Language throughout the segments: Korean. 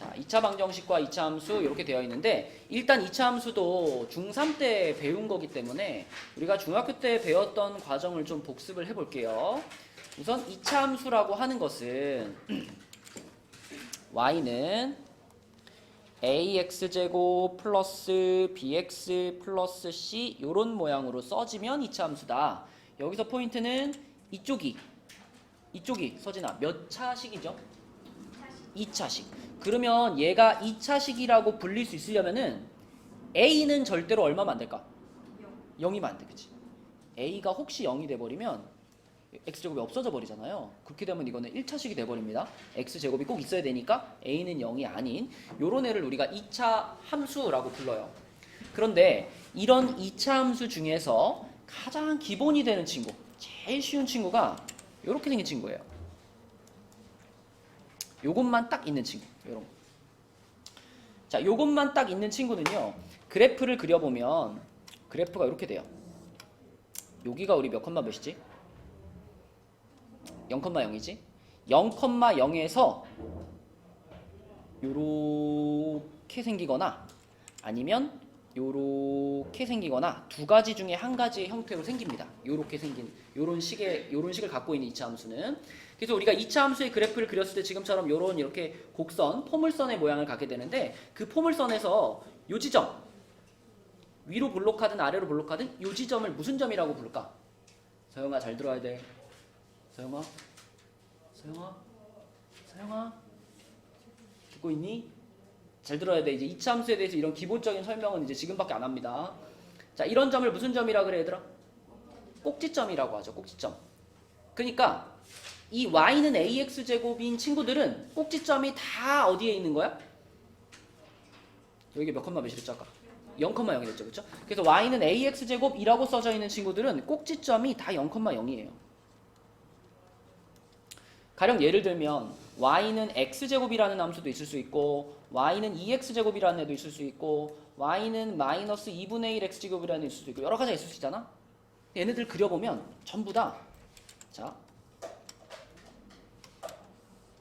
자, 2차 방정식과 2차 함수 이렇게 되어 있는데 일단 2차 함수도 중3 때 배운 거기 때문에 우리가 중학교 때 배웠던 과정을 좀 복습을 해볼게요. 우선 2차 함수라고 하는 것은 y는 ax제곱 플러스 bx 플러스 c 이런 모양으로 써지면 2차 함수다. 여기서 포인트는 이쪽이 서진아 몇 차식이죠? 2차식. 그러면 얘가 2차식이라고 불릴 수 있으려면은 a는 절대로 얼마면 안 될까? 0이면 안 돼, 그치? a가 혹시 0이 돼버리면 x제곱이 없어져 버리잖아요. 그렇게 되면 이거는 1차식이 돼버립니다. x제곱이 꼭 있어야 되니까 a는 0이 아닌 요런 애를 우리가 2차 함수라고 불러요. 그런데 이런 2차 함수 중에서 가장 기본이 되는 친구, 제일 쉬운 친구가 요렇게 생긴 친구예요. 요것만 딱 있는 친구, 요런 거. 자, 요것만 딱 있는 친구는요, 그래프를 그려보면 그래프가 이렇게 돼요. 여기가 우리 몇 컴마 몇이지? 0,0이지? 0,0에서 요렇게 생기거나 아니면 요렇게 생기거나 두 가지 중에 한 가지의 형태로 생깁니다. 요렇게 생긴 요런 식을 갖고 있는 2차 함수는. 그래서 우리가 2차 함수의 그래프를 그렸을 때 지금처럼 요런 이렇게 곡선, 포물선의 모양을 갖게 되는데 그 포물선에서 요 지점 위로 볼록하든 아래로 볼록하든 요 지점을 무슨 점이라고 부를까? 서영아 잘 들어야 돼. 서영아 듣고 있니? 잘 들어야 돼. 이제 2차 함수에 대해서 이런 기본적인 설명은 이제 지금밖에 안 합니다. 자, 이런 점을 무슨 점이라 그래 얘들아? 꼭지점이라고 하죠. 꼭지점. 그러니까 이 y는 ax제곱인 친구들은 꼭지점이 다 어디에 있는 거야? 여기 몇 컴마 몇이랬죠 아까? 0,0이랬죠. 그렇죠? 그래서 y는 ax제곱이라고 써져 있는 친구들은 꼭지점이 다 0,0이에요. 가령 예를 들면 y는 x제곱이라는 함수도 있을 수 있고 y는 2x제곱이라는 애도 있을 수 있고 y는 마이너스 2분의 1 x제곱이라는 애도 있을 수도 있고 여러 가지가 있을 수 있잖아. 얘네들 그려보면 전부 다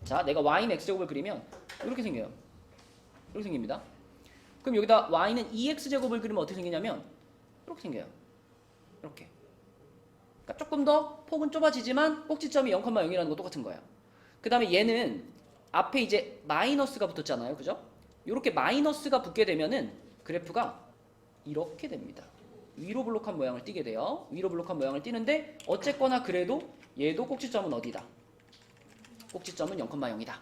자, 내가 y는 x제곱을 그리면 이렇게 생겨요. 이렇게 생깁니다. 그럼 여기다 y는 2x제곱을 그리면 어떻게 생기냐면 이렇게 생겨요. 이렇게. 그러니까 조금 더 폭은 좁아지지만 꼭지점이 0,0이라는 거 똑같은 거예요. 그 다음에 얘는 앞에 이제 마이너스가 붙었잖아요. 그죠? 이렇게 마이너스가 붙게 되면은 그래프가 이렇게 됩니다. 위로 볼록한 모양을 띠게 돼요. 위로 볼록한 모양을 띠는데 어쨌거나 그래도 얘도 꼭지점은 어디다? 꼭지점은 0,0이다.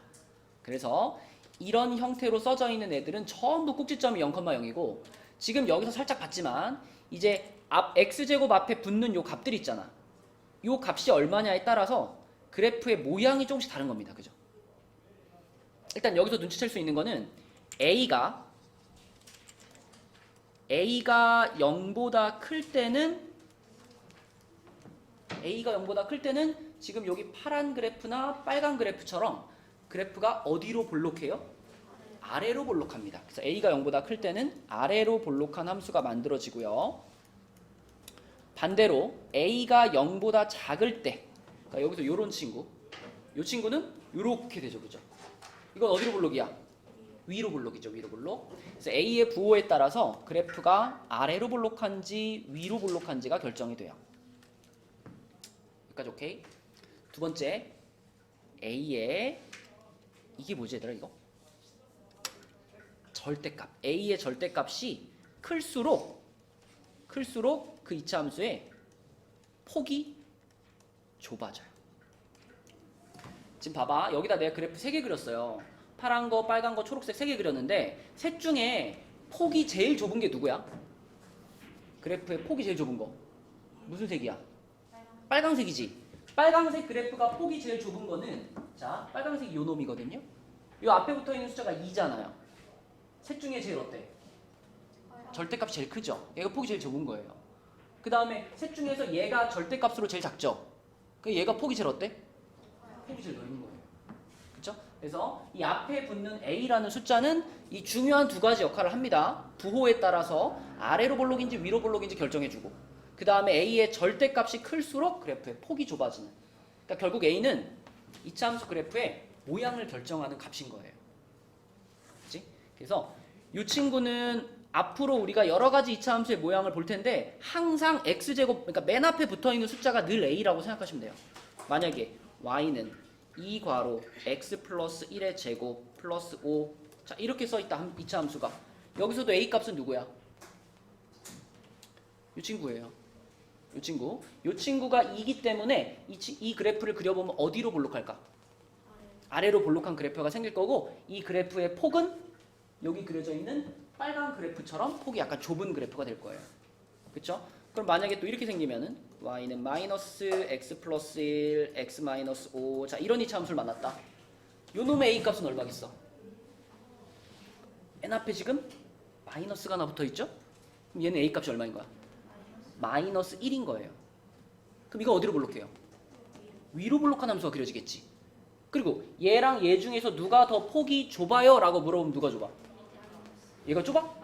그래서 이런 형태로 써져 있는 애들은 전부 꼭지점이 0,0이고 지금 여기서 살짝 봤지만 이제 앞 x제곱 앞에 붙는 요 값들 있잖아. 요 값이 얼마냐에 따라서 그래프의 모양이 조금씩 다른 겁니다. 그죠? 일단 여기서 눈치챌 수 있는 거는 A가 0보다 클 때는 지금 여기 파란 그래프나 빨간 그래프처럼 그래프가 어디로 볼록해요? 아래로 볼록합니다. 그래서 A가 0보다 클 때는 아래로 볼록한 함수가 만들어지고요. 반대로 A가 0보다 작을 때 그러니까 여기서 요런 친구 요 친구는 요렇게 되죠. 그죠? 이건 어디로 볼록이야? 위로 볼록이죠. 위로 볼록. 그래서 A의 부호에 따라서 그래프가 아래로 볼록한지 위로 볼록한지가 결정이 돼요. 여기까지 오케이? 두 번째 A의 이게 뭐지 얘들아 이거? 절대값. A의 절대값이 클수록 그 2차 함수의 폭이 좁아져요. 지금 봐봐. 여기다 내가 그래프 3개 그렸어요. 파란 거, 빨간 거, 초록색 3개 그렸는데 셋 중에 폭이 제일 좁은 게 누구야? 그래프의 폭이 제일 좁은 거. 무슨 색이야? 빨강색이지. 빨강색 그래프가 폭이 제일 좁은 거는 자, 빨강색이 요 놈이거든요. 요 앞에 붙어 있는 숫자가 2잖아요. 셋 중에 제일 어때? 절대값이 제일 크죠. 얘가 폭이 제일 좁은 거예요. 그 다음에 셋 중에서 얘가 절대값으로 제일 작죠. 그 얘가 폭이 제일 어때? 폭이 제일 넓은 거예요. 그렇죠? 그래서 이 앞에 붙는 A라는 숫자는 이 중요한 두 가지 역할을 합니다. 부호에 따라서 아래로 볼록인지 위로 볼록인지 결정해주고 그 다음에 A의 절대값이 클수록 그래프의 폭이 좁아지는. 그러니까 결국 A는 2차 함수 그래프의 모양을 결정하는 값인 거예요. 그래서 이 친구는 앞으로 우리가 여러 가지 이차 함수의 모양을 볼 텐데 항상 x제곱, 그러니까 맨 앞에 붙어 있는 숫자가 늘 a라고 생각하시면 돼요. 만약에 y는 2괄호 x 플러스 1의 제곱 플러스 5, 자 이렇게 써있다 이차 함수가. 여기서도 a 값은 누구야? 이 친구예요. 이 친구. 이 친구가 2기 때문에 이 그래프를 그려보면 어디로 볼록할까? 아래로 볼록한 그래프가 생길 거고, 이 그래프의 폭은 여기 그려져 있는 빨간 그래프처럼 폭이 약간 좁은 그래프가 될 거예요. 그쵸? 그럼 만약에 또 이렇게 생기면은 y는 마이너스 x 플러스 1, x 마이너스 5, 자 이런 이차 함수를 만났다. 요 놈의 a 값은 얼마겠어? n 앞에 지금 마이너스가 하나 붙어 있죠? 그럼 얘는 a 값이 얼마인 거야? 마이너스 1인 거예요. 그럼 이거 어디로 볼록해요? 위로 볼록한 함수가 그려지겠지. 그리고 얘랑 얘 중에서 누가 더 폭이 좁아요? 라고 물어보면 누가 좁아? 얘가 좁아?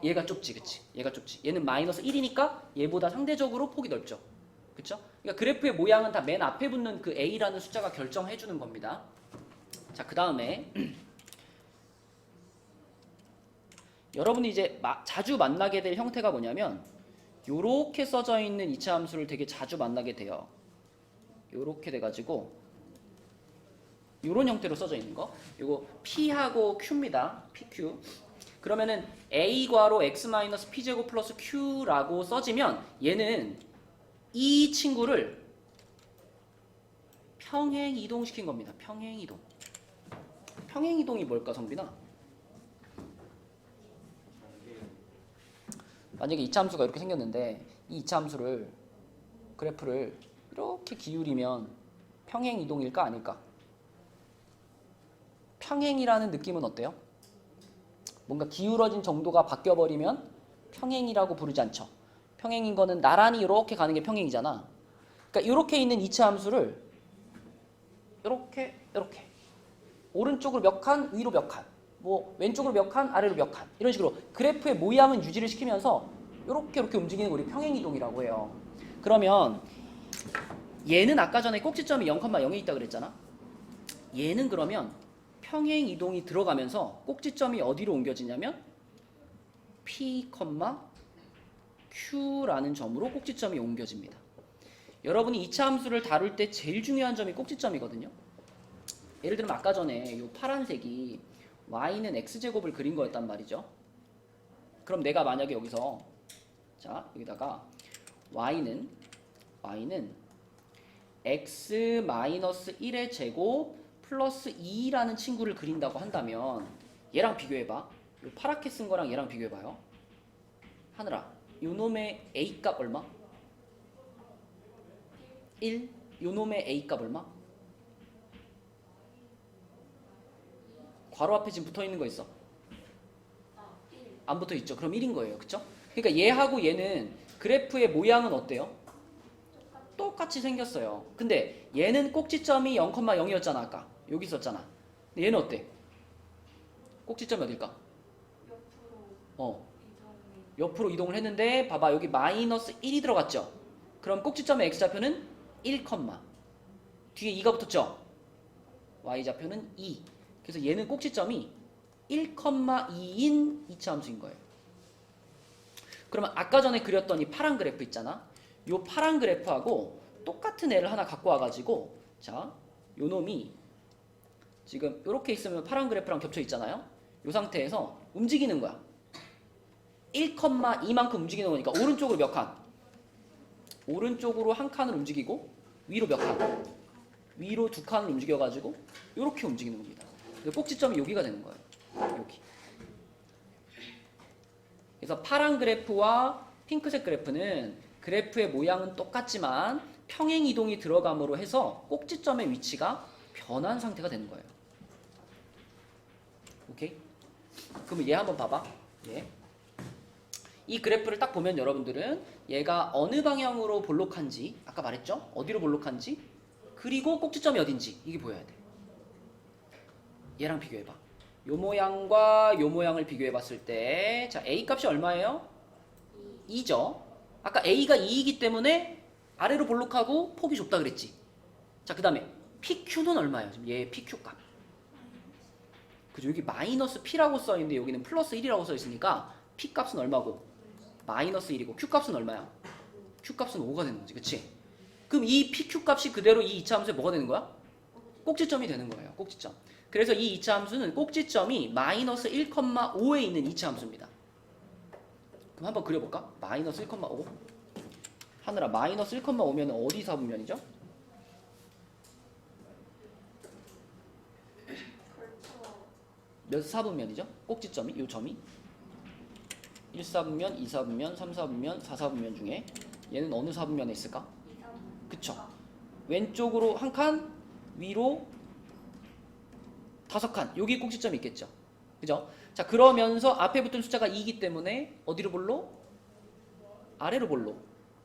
얘가 좁지, 그치? 얘가 좁지. 얘는 마이너스 1이니까 얘보다 상대적으로 폭이 넓죠. 그쵸? 그러니까 그래프의 모양은 다 맨 앞에 붙는 그 a라는 숫자가 결정해주는 겁니다. 자, 그 다음에 여러분이 이제 자주 만나게 될 형태가 뭐냐면 요렇게 써져 있는 이차 함수를 되게 자주 만나게 돼요. 요렇게 돼가지고 요런 형태로 써져 있는 거. 요거 P하고 Q입니다. PQ. 그러면은 A 괄호 X 마이너스 P제곱 플러스 Q라고 써지면 얘는 이 친구를 평행 이동시킨 겁니다. 평행 이동. 평행 이동이 뭘까, 성빈아? 만약에 이차 함수가 이렇게 생겼는데 이 이차 함수를 그래프를 이렇게 기울이면 평행 이동일까 아닐까? 평행이라는 느낌은 어때요? 뭔가 기울어진 정도가 바뀌어버리면 평행이라고 부르지 않죠. 평행인 거는 나란히 이렇게 가는 게 평행이잖아. 그러니까 이렇게 있는 이차 함수를 이렇게 오른쪽으로 몇 칸, 위로 몇 칸, 뭐 왼쪽으로 몇 칸, 아래로 몇 칸, 이런 식으로 그래프의 모양은 유지를 시키면서 이렇게 움직이는 걸 우리 평행이동이라고 해요. 그러면 얘는 아까 전에 꼭지점이 0,0에 있다 그랬잖아. 얘는 그러면 평행 이동이 들어가면서 꼭지점이 어디로 옮겨지냐면 P, Q라는 점으로 꼭지점이 옮겨집니다. 여러분이 이차 함수를 다룰 때 제일 중요한 점이 꼭지점이거든요. 예를 들면 아까 전에 이 파란색이 y는 x제곱을 그린 거였단 말이죠. 그럼 내가 만약에 여기서 자 여기다가 y는 x 마이너스 1의 제곱 플러스 2라는 친구를 그린다고 한다면 얘랑 비교해봐. 요 파랗게 쓴 거랑 얘랑 비교해봐요. 하늘아, 요 놈의 a 값 얼마? 1. 요 놈의 a 값 얼마? 괄호 앞에 지금 붙어있는 거 있어? 안 붙어있죠? 그럼 1인 거예요. 그쵸? 그러니까 얘하고 얘는 그래프의 모양은 어때요? 똑같이 생겼어요. 근데 얘는 꼭지점이 0,0이었잖아 아까. 여기 있었잖아. 근데 얘는 어때? 꼭지점이 어딜까? 옆으로 이동을 했는데 봐봐 여기 마이너스 1이 들어갔죠? 그럼 꼭지점의 x좌표는 1, 뒤에 2가 붙었죠? y좌표는 2. 그래서 얘는 꼭지점이 1,2인 이차 함수인 거예요. 그러면 아까 전에 그렸던 이 파란 그래프 있잖아. 요 파란 그래프하고 똑같은 애를 하나 갖고 와가지고 자, 요 놈이 지금 이렇게 있으면 파란 그래프랑 겹쳐 있잖아요. 이 상태에서 움직이는 거야. 1,2만큼 움직이는 거니까 오른쪽으로 몇 칸? 오른쪽으로 한 칸을 움직이고 위로 몇 칸? 위로 두 칸을 움직여가지고 이렇게 움직이는 겁니다. 꼭지점이 여기가 되는 거예요. 여기. 그래서 파란 그래프와 핑크색 그래프는 그래프의 모양은 똑같지만 평행 이동이 들어감으로 해서 꼭지점의 위치가 변한 상태가 되는 거예요. 오케이? 그럼 얘 한번 봐봐. 얘. 이 그래프를 딱 보면 여러분들은 얘가 어느 방향으로 볼록한지 아까 말했죠? 어디로 볼록한지 그리고 꼭지점이 어딘지 이게 보여야 돼. 얘랑 비교해봐. 요 모양과 요 모양을 비교해봤을 때 자 A 값이 얼마예요? 2죠. 아까 A가 2이기 때문에 아래로 볼록하고 폭이 좁다 그랬지. 자 그 다음에 PQ는 얼마예요? 지금 얘의 PQ 값. 그죠? 여기 마이너스 P라고 써있는데 여기는 플러스 1이라고 써있으니까 P 값은 얼마고? 마이너스 1이고 Q 값은 얼마야? Q 값은 5가 되는 거지. 그치? 그럼 이 PQ 값이 그대로 이 이차함수에 뭐가 되는 거야? 꼭지점이 되는 거예요. 꼭지점. 그래서 이 이차함수는 꼭지점이 마이너스 1,5에 있는 이차함수입니다. 그럼 한번 그려볼까? 마이너스 1,5 하늘아, 마이너스 1,5면 어디 사분면이죠? 몇 사분면이죠? 꼭지점이? 요 점이? 1사분면, 2사분면, 3사분면, 4사분면 중에 얘는 어느 사분면에 있을까? 그쵸? 왼쪽으로 한 칸, 위로 5칸. 여기 꼭지점이 있겠죠? 그죠? 자, 그러면서 앞에 붙은 숫자가 2이기 때문에 어디로 볼록? 아래로 볼록.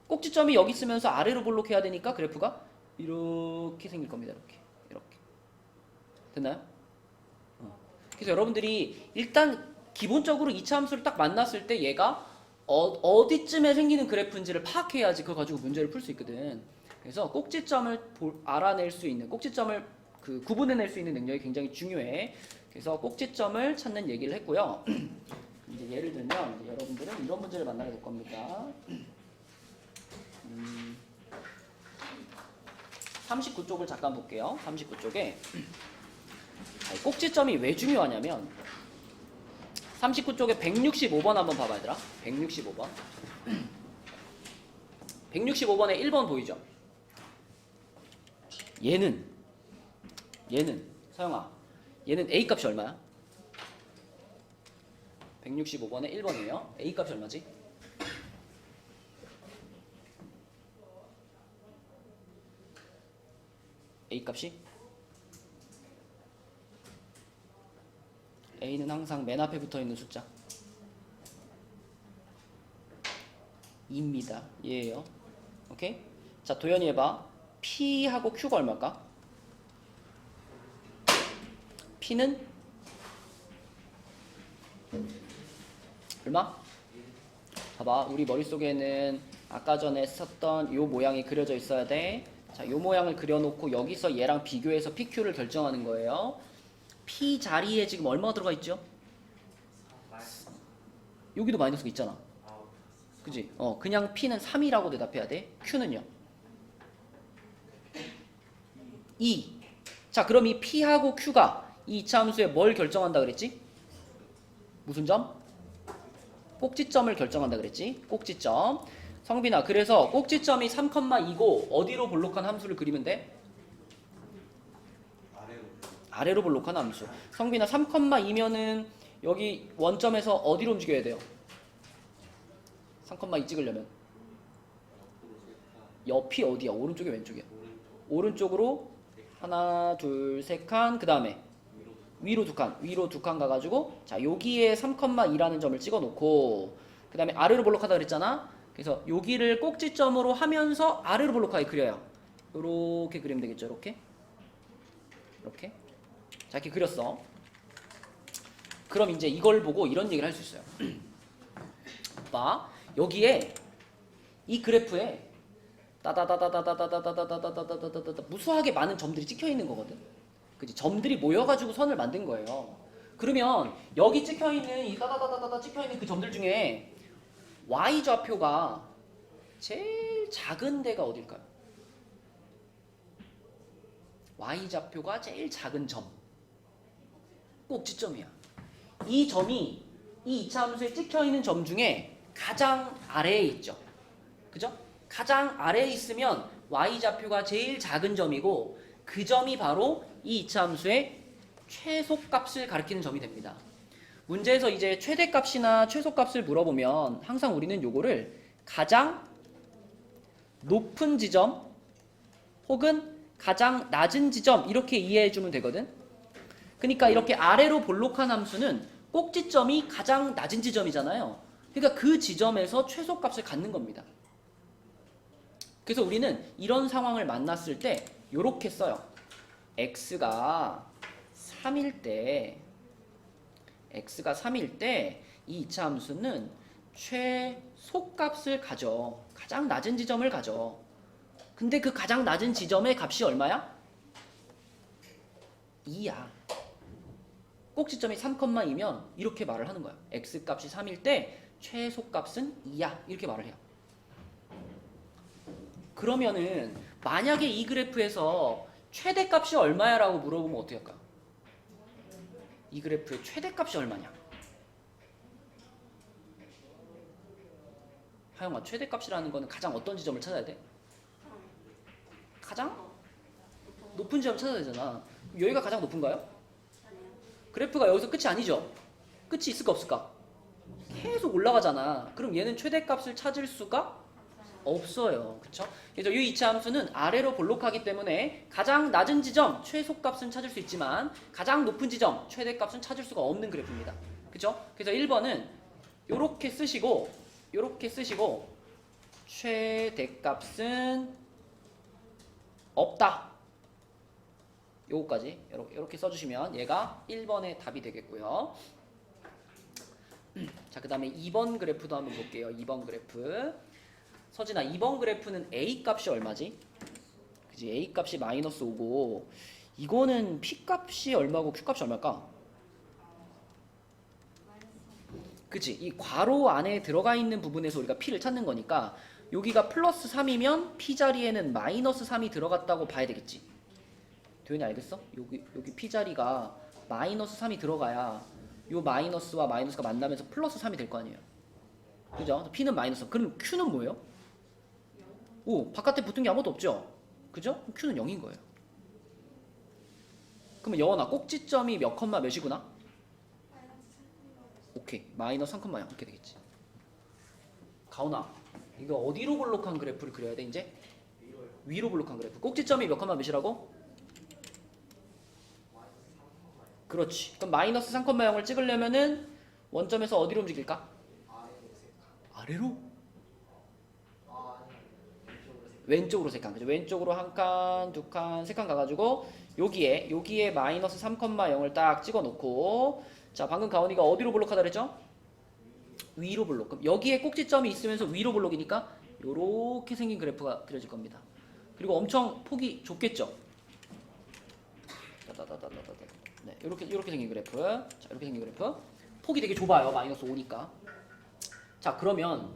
꼭지점이 여기 있으면서 아래로 볼록해야 되니까 그래프가 이렇게 생길 겁니다. 이렇게. 됐나요? 그래서 여러분들이 일단 기본적으로 이차함수를 딱 만났을 때 얘가 어디쯤에 생기는 그래프인지를 파악해야지 그거 가지고 문제를 풀 수 있거든. 그래서 꼭지점을 알아낼 수 있는, 꼭지점을 구분해낼 수 있는 능력이 굉장히 중요해. 그래서 꼭지점을 찾는 얘기를 했고요. 이제 예를 들면 이제 여러분들은 이런 문제를 만나게 될 겁니다. 39쪽을 잠깐 볼게요. 39쪽에 꼭지점이 왜 중요하냐면 39쪽에 165번 한번 봐봐 얘들아. 165번 165번에 1번 보이죠? 얘는 서영아, 얘는 A 값이 얼마야? 165번에 1번이에요. A 값이 얼마지? A 값이? A는 항상 맨 앞에 붙어있는 숫자 2입니다. 얘예요. 오케이? 자, 도현이 해봐. P하고 Q가 얼마일까? P는 얼마? 봐봐, 우리 머릿속에는 아까 전에 썼던 요 모양이 그려져 있어야 돼. 자, 요 모양을 그려놓고 여기서 얘랑 비교해서 PQ를 결정하는 거예요. P 자리에 지금 얼마가 들어가 있죠? 여기도 마이너스가 있잖아. 그지? 그냥 P는 3이라고 대답해야 돼. Q는요? 2. 자, 그럼 이 P하고 Q가 이 이차함수에 뭘 결정한다 그랬지? 무슨 점? 꼭지점을 결정한다 그랬지? 꼭지점. 성빈아, 그래서 꼭지점이 3,2고 어디로 볼록한 함수를 그리면 돼? 아래로 볼록한 함수. 성빈아, 3,2면은 여기 원점에서 어디로 움직여야 돼요? 3,2 찍으려면 옆이 어디야? 오른쪽이 왼쪽이야? 오른쪽으로 하나, 둘, 세 칸. 그 다음에 위로 두 칸. 위로 두 칸 가가지고 자, 여기에 3,2라는 점을 찍어놓고 그 다음에 아래로 볼록하다 그랬잖아. 그래서 여기를 꼭지점으로 하면서 아래로 볼록하게 그려요. 요렇게 그리면 되겠죠? 이렇게. 자, 이렇게 그렸어. 그럼 이제 이걸 보고 이런 얘기를 할 수 있어요. 봐, 여기에 이 그래프에 따다다다다다다다다다다다다다다다다 무수하게 많은 점들이 찍혀 있는 거거든. 그치? 점들이 모여가지고 선을 만든 거예요. 그러면 여기 찍혀 있는 이 따다다다다다 찍혀 있는 그 점들 중에 y 좌표가 제일 작은 데가 어딜까요? y 좌표가 제일 작은 점. 꼭지점이야. 이 점이 이 이차함수에 찍혀 있는 점 중에 가장 아래에 있죠. 그죠? 가장 아래에 있으면 y좌표가 제일 작은 점이고 그 점이 바로 이 이차함수의 최소값을 가리키는 점이 됩니다. 문제에서 이제 최대값이나 최소값을 물어보면 항상 우리는 요거를 가장 높은 지점 혹은 가장 낮은 지점 이렇게 이해해주면 되거든. 그러니까 이렇게 아래로 볼록한 함수는 꼭지점이 가장 낮은 지점이잖아요. 그러니까 그 지점에서 최소값을 갖는 겁니다. 그래서 우리는 이런 상황을 만났을 때 이렇게 써요. x가 3일 때 이 이차함수는 최소값을 가져. 가장 낮은 지점을 가져. 근데 그 가장 낮은 지점의 값이 얼마야? 2야. 꼭지점이 3,2면 이렇게 말을 하는 거야. x값이 3일 때 최소값은 2야. 이렇게 말을 해요. 그러면은 만약에 이 그래프에서 최대값이 얼마야? 라고 물어보면 어떻게 할까? 이 그래프의 최대값이 얼마냐? 하영아, 최대값이라는 거는 가장 어떤 지점을 찾아야 돼? 가장 높은 지점 찾아야 되잖아. 여기가 가장 높은가요? 그래프가 여기서 끝이 아니죠? 끝이 있을까 없을까? 계속 올라가잖아. 그럼 얘는 최대값을 찾을 수가 없어요. 그쵸? 그래서 이 이차 함수는 아래로 볼록하기 때문에 가장 낮은 지점 최소값은 찾을 수 있지만 가장 높은 지점 최대값은 찾을 수가 없는 그래프입니다. 그쵸? 그래서 1번은 요렇게 쓰시고 최대값은 없다. 요거까지 이렇게 써주시면 얘가 1번의 답이 되겠고요. 자, 그 다음에 2번 그래프도 한번 볼게요. 2번 그래프. 서진아, 2번 그래프는 A 값이 얼마지? 그지? A 값이 마이너스 5고 이거는 P 값이 얼마고 Q 값이 얼마일까? 그치? 이 괄호 안에 들어가 있는 부분에서 우리가 P를 찾는 거니까 여기가 플러스 3이면 P 자리에는 마이너스 3이 들어갔다고 봐야 되겠지? 도현이 알겠어? 여기 P 자리가 마이너스 3이 들어가야 요 마이너스와 마이너스가 만나면서 플러스 3이 될 거 아니에요. 그죠? P는 마이너스. 그럼 Q는 뭐예요? 오, 바깥에 붙은 게 아무것도 없죠? 그죠? Q는 0인 거예요. 그러면 영원아, 꼭지점이 몇 컴마 몇이구나? 오케이. 마이너스 3,0 이렇게 되겠지. 가온아, 이거 어디로 볼록한 그래프를 그려야 돼, 이제? 위로 볼록한 그래프. 꼭지점이 몇 컴마 몇이라고? 그렇지. 그럼 마이너스 3,0을 찍으려면은 원점에서 어디로 움직일까? 아래로? 왼쪽으로 3칸. 그죠? 왼쪽으로 1칸, 2칸, 3칸 가가지고 여기에 마이너스 3,0을 딱 찍어놓고 자, 방금 가온이가 어디로 볼록하다 그랬죠? 위로 볼록. 그럼 여기에 꼭지점이 있으면서 위로 볼록이니까 요렇게 생긴 그래프가 그려질 겁니다. 그리고 엄청 폭이 좁겠죠? 네, 이렇게 생긴 그래프. 자, 이렇게 생긴 그래프. 폭이 되게 좁아요. 마이너스 5니까. 자, 그러면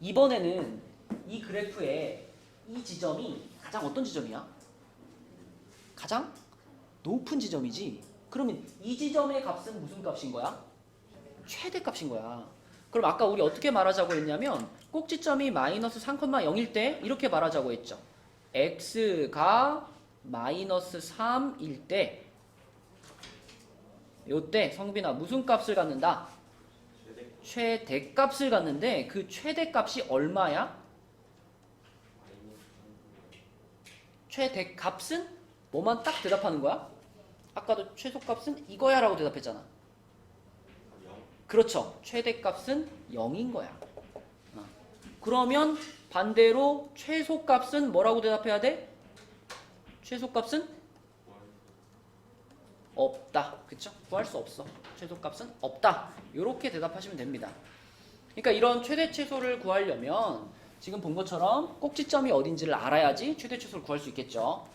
이번에는 이 그래프의 이 지점이 가장 어떤 지점이야? 가장 높은 지점이지. 그러면 이 지점의 값은 무슨 값인 거야? 최대값인 거야. 그럼 아까 우리 어떻게 말하자고 했냐면 꼭지점이 마이너스 3,0일 때 이렇게 말하자고 했죠. x가 마이너스 3일 때 요때 성빈아 무슨 값을 갖는다? 최대값을 갖는데 그 최대값이 얼마야? 최대값은 뭐만 딱 대답하는 거야? 아까도 최소값은 이거야 라고 대답했잖아. 그렇죠. 최대값은 0인 거야. 그러면 반대로 최소값은 뭐라고 대답해야 돼? 최소값은 없다. 그쵸? 구할 수 없어. 최소값은 없다. 이렇게 대답하시면 됩니다. 그러니까 이런 최대 최소를 구하려면 지금 본 것처럼 꼭지점이 어딘지를 알아야지 최대 최소를 구할 수 있겠죠.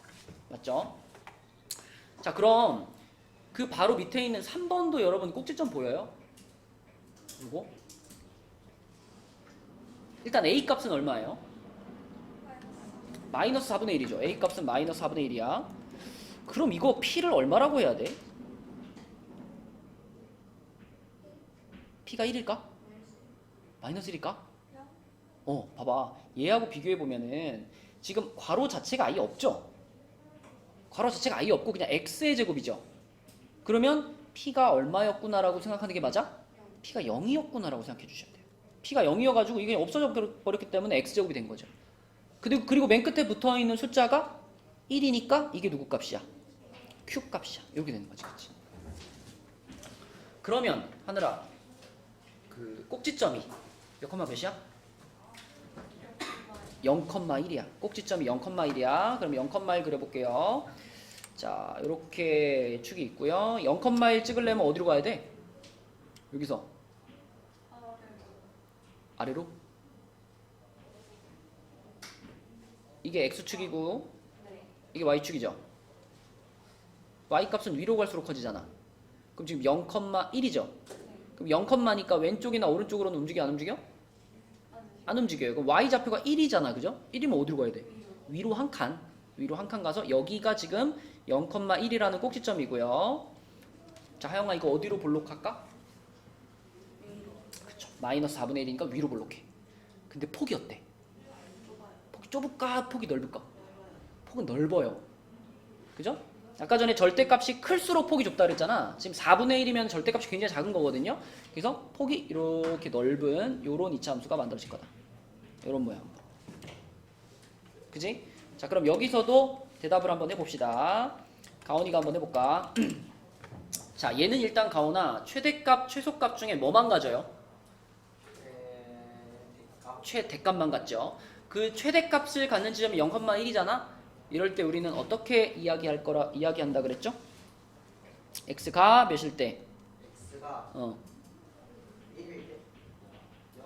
맞죠? 자, 그럼 그 바로 밑에 있는 3번도 여러분 꼭지점 보여요? 이거? 일단 A 값은 얼마예요? 마이너스 4분의 1이죠. A 값은 마이너스 4분의 1이야. 그럼 이거 P를 얼마라고 해야 돼? P가 1일까? 마이너스 1일까? 봐봐. 얘하고 비교해보면은 지금 괄호 자체가 아예 없죠? 괄호 자체가 아예 없고 그냥 X의 제곱이죠? 그러면 P가 얼마였구나라고 생각하는 게 맞아? P가 0이었구나라고 생각해 주셔야 돼요. P가 0이어가지고 이게 없어져 버렸기 때문에 X제곱이 된 거죠. 그리고 맨 끝에 붙어있는 숫자가 1이니까 이게 누구 값이야? Q 값이야. 이렇게 되는 거지. 그치? 그러면 하늘아 그 꼭지점이 몇 컴마 몇이야? 0,1이야. 꼭지점이 0,1이야. 그럼 0,1 그려볼게요. 자, 이렇게 축이 있고요. 0,1 찍으려면 어디로 가야 돼? 여기서 아래로? 이게 X축이고 이게 Y축이죠. Y값은 위로 갈수록 커지잖아. 그럼 지금 0,1이죠. 그럼 0,니까 왼쪽이나 오른쪽으로는 움직여 안 움직여? 안 움직여요. 그럼 y좌표가 1이잖아. 그죠? 1이면 어디로 가야 돼? 위로 한 칸. 위로 한 칸 가서 여기가 지금 0,1이라는 꼭지점이고요. 자, 하영아 이거 어디로 볼록할까? 그쵸. 마이너스 4분의 1이니까 위로 볼록해. 근데 폭이 어때? 폭이 좁을까? 폭이 넓을까? 폭은 넓어요. 그죠? 아까 전에 절대값이 클수록 폭이 좁다 그랬잖아. 지금 4분의 1이면 절대값이 굉장히 작은 거거든요. 그래서 폭이 이렇게 넓은 요런 이차함수가 만들어질 거다. 요런 모양. 그지? 자, 그럼 여기서도 대답을 한번 해봅시다. 가온이가 한번 해볼까? 자, 얘는 일단 가온아 최대값, 최소값 중에 뭐만 가져요? 최대값만 갖죠. 그 최대값을 갖는 지점이 0,1이잖아. 이럴 때 우리는 어떻게 이야기한다 그랬죠? x가 몇일 때? x가 1일 때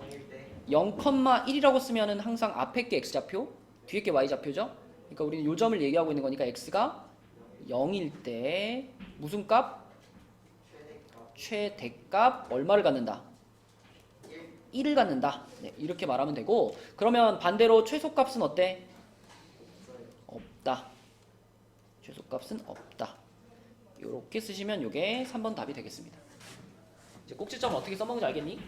0일 때 0,1이라고 쓰면은 항상 앞에 게 x좌표, 뒤에 게 y좌표죠. 그러니까 우리는 요 점을 얘기하고 있는 거니까 x가 0일 때 무슨 값? 최대값 얼마를 갖는다? 1을 갖는다. 네, 이렇게 말하면 되고, 그러면 반대로 최소값은 어때? 없다. 최소값은 없다. 이렇게 쓰시면 이게 3번 답이 되겠습니다. 이제 꼭지점을 어떻게 써먹는지 알겠니?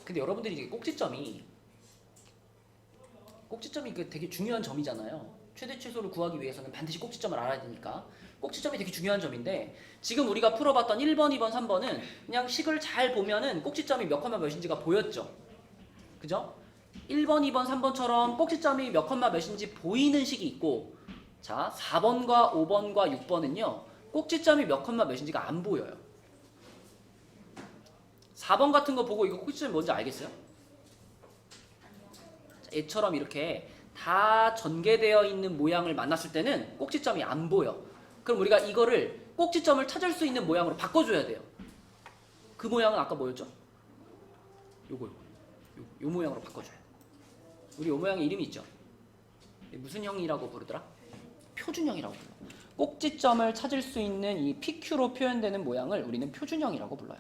근데 여러분들이 이제 꼭지점이 그 되게 중요한 점이잖아요. 최대 최소를 구하기 위해서는 반드시 꼭지점을 알아야 되니까. 꼭지점이 되게 중요한 점인데 지금 우리가 풀어봤던 1번, 2번, 3번은 그냥 식을 잘 보면은 꼭지점이 몇 컴마 몇인지가 보였죠. 그죠? 1번, 2번, 3번처럼 꼭지점이 몇 컴마 몇인지 보이는 식이 있고, 자 4번과 5번과 6번은요 꼭지점이 몇 컴마 몇인지가 안 보여요. 4번 같은 거 보고 이거 꼭지점이 뭔지 알겠어요? 자, 얘처럼 이렇게 다 전개되어 있는 모양을 만났을 때는 꼭지점이 안 보여. 그럼 우리가 이거를 꼭지점을 찾을 수 있는 모양으로 바꿔줘야 돼요. 그 모양은 아까 뭐였죠? 요거 모양으로 바꿔줘요. 우리 요 모양의 이름이 있죠? 무슨 형이라고 부르더라? 표준형이라고 불러. 꼭지점을 찾을 수 있는 이 PQ로 표현되는 모양을 우리는 표준형이라고 불러요.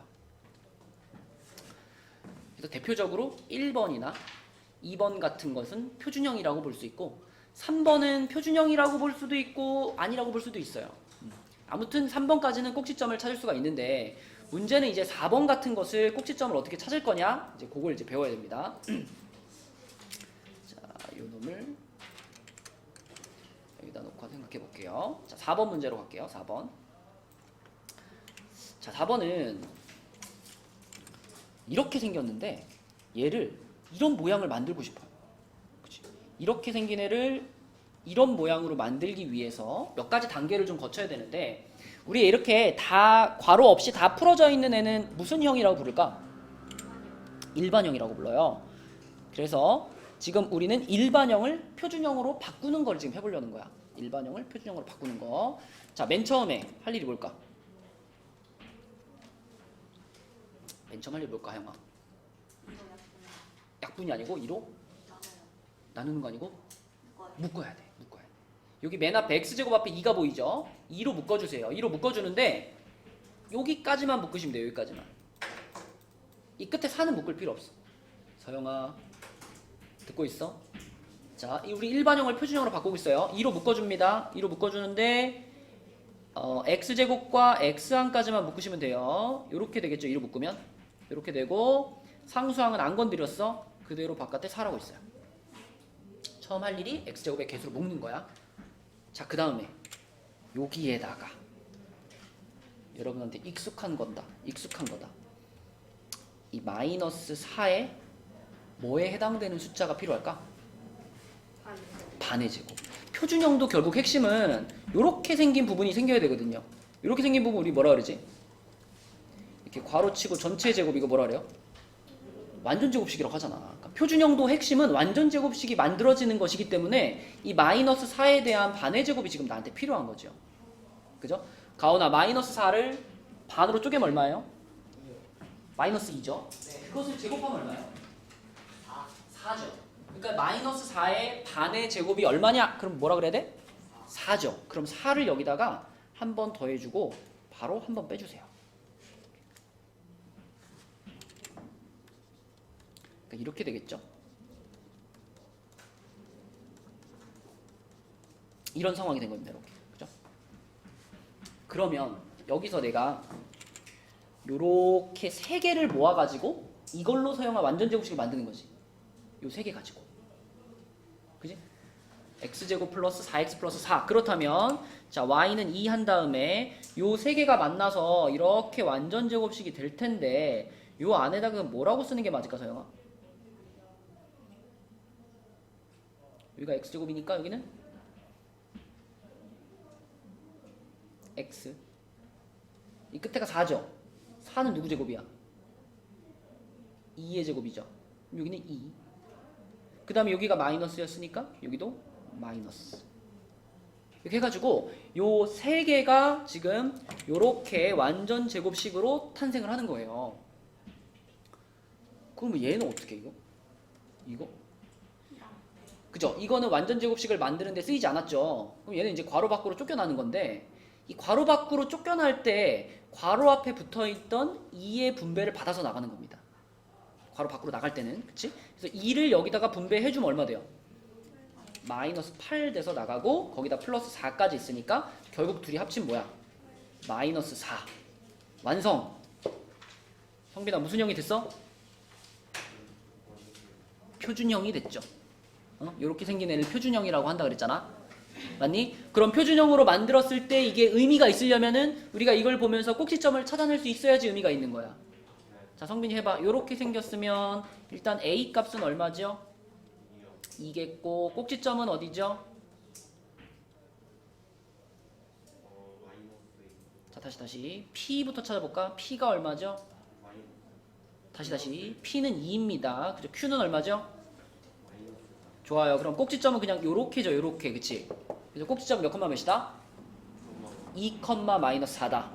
그래서 대표적으로 1번이나 2번 같은 것은 표준형이라고 볼 수 있고 3번은 표준형이라고 볼 수도 있고 아니라고 볼 수도 있어요. 아무튼 3번까지는 꼭지점을 찾을 수가 있는데 문제는 이제 4번 같은 것을 꼭지점을 어떻게 찾을 거냐? 이제 그걸 이제 배워야 됩니다. 자, 요 놈을 여기다 놓고 생각해 볼게요. 자, 4번 문제로 갈게요. 4번. 자, 4번은 이렇게 생겼는데 얘를 이런 모양을 만들고 싶어요. 그치? 이렇게 생긴 애를 이런 모양으로 만들기 위해서 몇 가지 단계를 좀 거쳐야 되는데 우리 이렇게 다 괄호 없이 다 풀어져 있는 애는 무슨 형이라고 부를까? 일반형이라고 불러요. 그래서 지금 우리는 일반형을 표준형으로 바꾸는 걸 지금 해보려는 거야. 일반형을 표준형으로 바꾸는 거. 자, 맨 처음에 할 일이 뭘까? 맨 처음 할 일이 뭘까, 형아? 약분이 아니고 2로 나누는 거 아니고 묶어야 돼. 여기 맨 앞에 x제곱 앞에 2가 보이죠? 2로 묶어주세요. 2로 묶어주는데 여기까지만 묶으시면 돼요. 여기까지만. 이 끝에 4는 묶을 필요 없어. 서영아 듣고 있어? 자, 우리 일반형을 표준형으로 바꾸고 있어요. 2로 묶어줍니다. 2로 묶어주는데 x제곱과 x항까지만 묶으시면 돼요. 이렇게 되겠죠. 2로 묶으면. 이렇게 되고 상수항은 안 건드렸어. 그대로 바깥에 4라고 있어요. 처음 할 일이 x제곱의 개수로 묶는 거야. 자, 그 다음에 여기에다가 여러분한테 익숙한 거다. 이 마이너스 4에 뭐에 해당되는 숫자가 필요할까? 반의 제곱. 표준형도 결국 핵심은 이렇게 생긴 부분이 생겨야 되거든요. 이렇게 생긴 부분 우리 뭐라 그러지? 이렇게 괄호치고 전체 제곱 이거 뭐라 그래요? 완전 제곱식이라고 하잖아. 그러니까 표준형도 핵심은 완전 제곱식이 만들어지는 것이기 때문에 이 마이너스 4에 대한 반의 제곱이 지금 나한테 필요한 거죠. 그죠? 가오나 마이너스 4를 반으로 쪼개면 얼마예요? 마이너스 2죠? 네. 그것을 제곱하면 얼마예요? 4죠. 그러니까 마이너스 4의 반의 제곱이 얼마냐? 그럼 뭐라 그래야 돼? 4죠. 그럼 4를 여기다가 한 번 더해주고 바로 한 번 빼주세요. 그러니까 이렇게 되겠죠. 이런 상황이 된 겁니다. 이렇게. 그죠? 그러면 여기서 내가 요렇게 세 개를 모아가지고 이걸로 서영아 완전제곱식을 만드는 거지. 요 세 개 가지고. 그지? x제곱 플러스 4x 플러스 4. 그렇다면 자 y는 2 한 다음에 요 세 개가 만나서 이렇게 완전제곱식이 될 텐데 요 안에다가 뭐라고 쓰는 게 맞을까 서영아? 여기가 x제곱이니까 여기는 x. 이 끝에가 4죠. 4는 누구 제곱이야? 2의 제곱이죠. 여기는 2. 그 다음에 여기가 마이너스였으니까 여기도 마이너스. 이렇게 해가지고 요 세 개가 지금 요렇게 완전 제곱식으로 탄생을 하는 거예요. 그러면 얘는 어떻게 이거? 이거? 그죠? 이거는 완전 제곱식을 만드는데 쓰이지 않았죠. 그럼 얘는 이제 괄호 밖으로 쫓겨나는 건데 이 괄호 밖으로 쫓겨날 때 괄호 앞에 붙어있던 2의 분배를 받아서 나가는 겁니다. 괄호 밖으로 나갈 때는. 그치? 그래서 2를 여기다가 분배해주면 얼마 돼요? 마이너스 8 돼서 나가고 거기다 플러스 4까지 있으니까 결국 둘이 합치면 뭐야? 마이너스 4. 완성. 성빈아 무슨 형이 됐어? 표준형이 됐죠. 이렇게 생긴 애를 표준형이라고 한다 그랬잖아. 맞니? 그럼 표준형으로 만들었을 때 이게 의미가 있으려면은 우리가 이걸 보면서 꼭지점을 찾아낼 수 있어야지 의미가 있는 거야. 자, 성빈이 해봐. 이렇게 생겼으면 일단 A 값은 얼마죠? 2겠고 꼭지점은 어디죠? 자, 다시 P부터 찾아볼까? P가 얼마죠? 다시 P는 2입니다. 그죠? Q는 얼마죠? 좋아요. 그럼 꼭지점은 그냥 요렇게죠. 요렇게. 그치? 그래서 꼭지점 몇 컴마 몇이다? 2 컴마 마이너스 4다.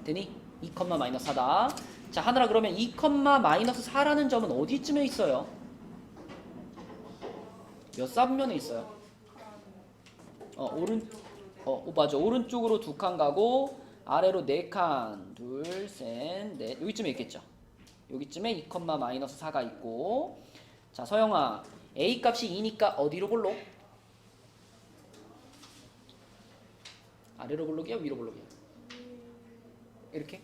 되니? 2 컴마 마이너스 4다. 자, 하늘아 그러면 2 컴마 마이너스 4라는 점은 어디쯤에 있어요? 몇 삽면에 있어요? 맞아. 오른쪽으로 2칸 가고 아래로 4칸. 둘, 셋, 넷. 여기쯤에 있겠죠. 여기쯤에 2 컴마 마이너스 4가 있고. 자, 서영아. A 값이 2니까 어디로 볼록? 아래로 볼록이야? 위로 볼록이야? 이렇게?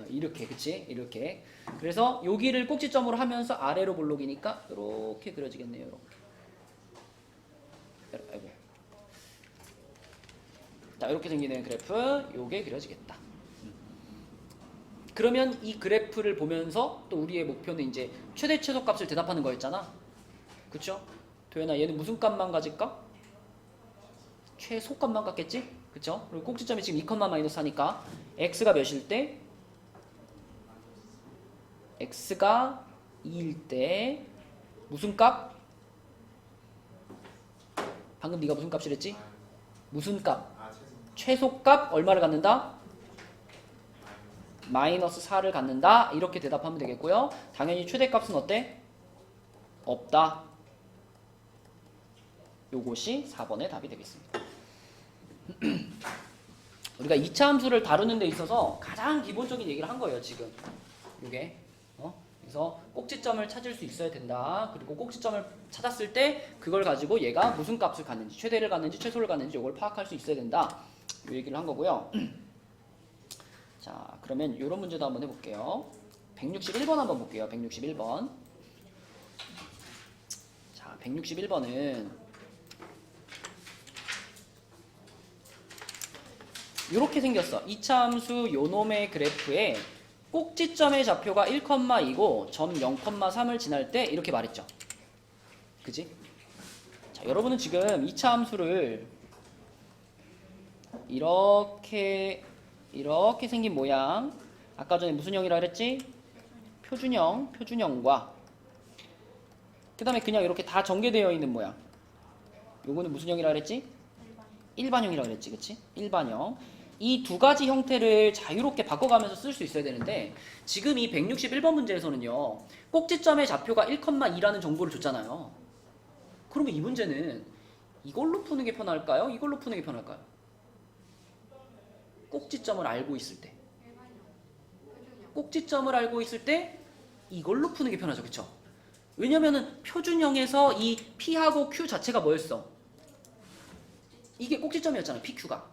이렇게. 그치? 이렇게. 그래서 여기를 꼭지점으로 하면서 아래로 볼록이니까 이렇게 그려지겠네요. 이렇게. 아이고. 자, 이렇게 생기는 그래프 요게 그려지겠다. 그러면 이 그래프를 보면서 또 우리의 목표는 이제 최대 최소값을 대답하는 거였잖아. 그쵸? 도현아 얘는 무슨 값만 가질까? 최소값만 갖겠지? 그쵸? 그리고 꼭지점이 지금 2, 마이너스 하니까 x가 몇일 때? x가 2일 때 무슨 값? 방금 네가 무슨 값이랬지? 무슨 값? 최소값 얼마를 갖는다? 마이너스 4를 갖는다. 이렇게 대답하면 되겠고요. 당연히 최대값은 어때? 없다. 요것이 4번의 답이 되겠습니다. 우리가 2차 함수를 다루는 데 있어서 가장 기본적인 얘기를 한 거예요. 지금 요게 그래서 꼭지점을 찾을 수 있어야 된다. 그리고 꼭지점을 찾았을 때 그걸 가지고 얘가 무슨 값을 갖는지, 최대를 갖는지 최소를 갖는지 이걸 파악할 수 있어야 된다. 이 얘기를 한 거고요. 자, 그러면 이런 문제도 한번 해볼게요. 161번 한번 볼게요. 161번. 자, 161번은 이렇게 생겼어. 2차 함수 요놈의 그래프에 꼭지점의 좌표가 1,2고 점 0,3을 지날 때 이렇게 말했죠. 그지? 자, 여러분은 지금 2차 함수를 이렇게 생긴 모양, 아까 전에 무슨 형이라 그랬지? 표준형과 그 다음에 그냥 이렇게 다 전개되어 있는 모양, 요거는 무슨 형이라 그랬지? 일반형이라 그랬지. 그치? 일반형. 이 두 가지 형태를 자유롭게 바꿔가면서 쓸 수 있어야 되는데 지금 이 161번 문제에서는요, 꼭지점의 좌표가 1,2라는 정보를 줬잖아요. 그러면 이 문제는 이걸로 푸는 게 편할까요? 이걸로 푸는 게 편할까요? 꼭지점을 알고 있을 때. 꼭지점을 알고 있을 때 이걸로 푸는 게 편하죠. 그쵸? 왜냐면은 표준형에서 이 P하고 Q 자체가 뭐였어? 이게 꼭지점이었잖아. PQ가.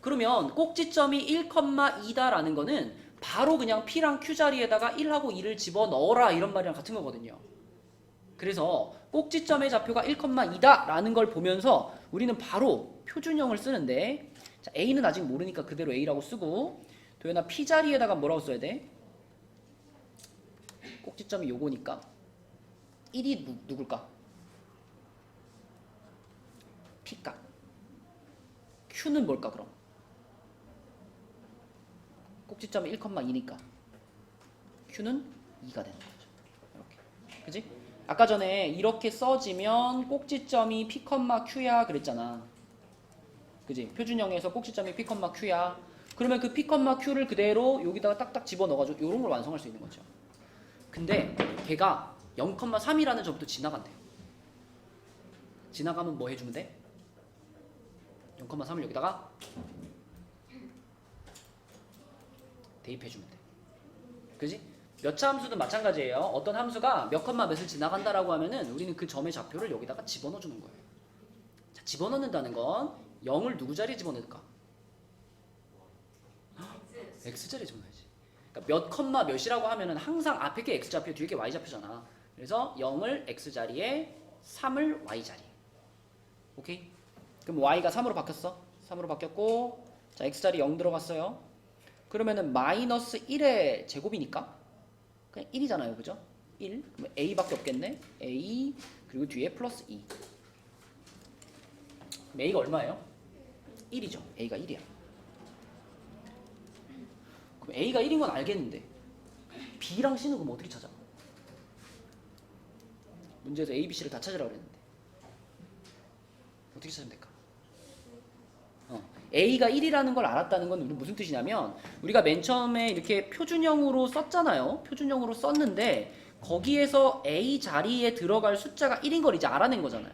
그러면 꼭지점이 1,2다라는 거는 바로 그냥 P랑 Q 자리에다가 1하고 2를 집어넣어라 이런 말이랑 같은 거거든요. 그래서 꼭지점의 좌표가 1,2다라는 걸 보면서 우리는 바로 표준형을 쓰는데, 자, A는 아직 모르니까 그대로 A라고 쓰고, 도연아 P 자리에다가 뭐라고 써야 돼? 꼭지점이 요거니까 1이 누굴까? P값. Q는 뭘까 그럼? 꼭지점이 1,2니까 Q는 2가 되는 거죠. 이렇게. 그지? 아까 전에 이렇게 써지면 꼭지점이 P, Q야 그랬잖아. 그지? 표준형에서 꼭지점이 P, Q야. 그러면 그 P, Q를 그대로 여기다가 딱딱 집어넣어가지고 이런 걸 완성할 수 있는 거죠. 근데 걔가 0,3이라는 점부터 지나간대요. 지나가면 뭐 해주면 돼? 0,3을 여기다가 대입해주면 돼. 그지? 몇 차 함수든 마찬가지예요. 어떤 함수가 몇 컴마 몇을 지나간다라고 하면은 우리는 그 점의 좌표를 여기다가 집어넣어주는 거예요. 자, 집어넣는다는 건 0을 누구 자리에 집어넣을까? X자리에 집어넣어야지. 그러니까 몇 컴마 몇이라고 하면은 항상 앞에 게 X좌표 뒤에 게 Y좌표잖아. 그래서 0을 X자리에 3을 Y자리에. 오케이? 그럼 Y가 3으로 바뀌었어. 3으로 바뀌었고, 자, X자리 0 들어갔어요. 그러면은 마이너스 1의 제곱이니까 그냥 1이잖아요. 그죠? 1. 그럼 A밖에 없겠네. A 그리고 뒤에 플러스 2. 그럼 A가 얼마예요? 1이죠. A가 1이야. 그럼 A가 1인 건 알겠는데 B랑 C는 그럼 어떻게 찾아? 문제에서 A, B, C를 다 찾으라고 그랬는데 어떻게 찾으면 될까? A가 1이라는 걸 알았다는 건 우리 무슨 뜻이냐면, 우리가 맨 처음에 이렇게 표준형으로 썼잖아요. 표준형으로 썼는데 거기에서 A 자리에 들어갈 숫자가 1인 걸 이제 알아낸 거잖아요.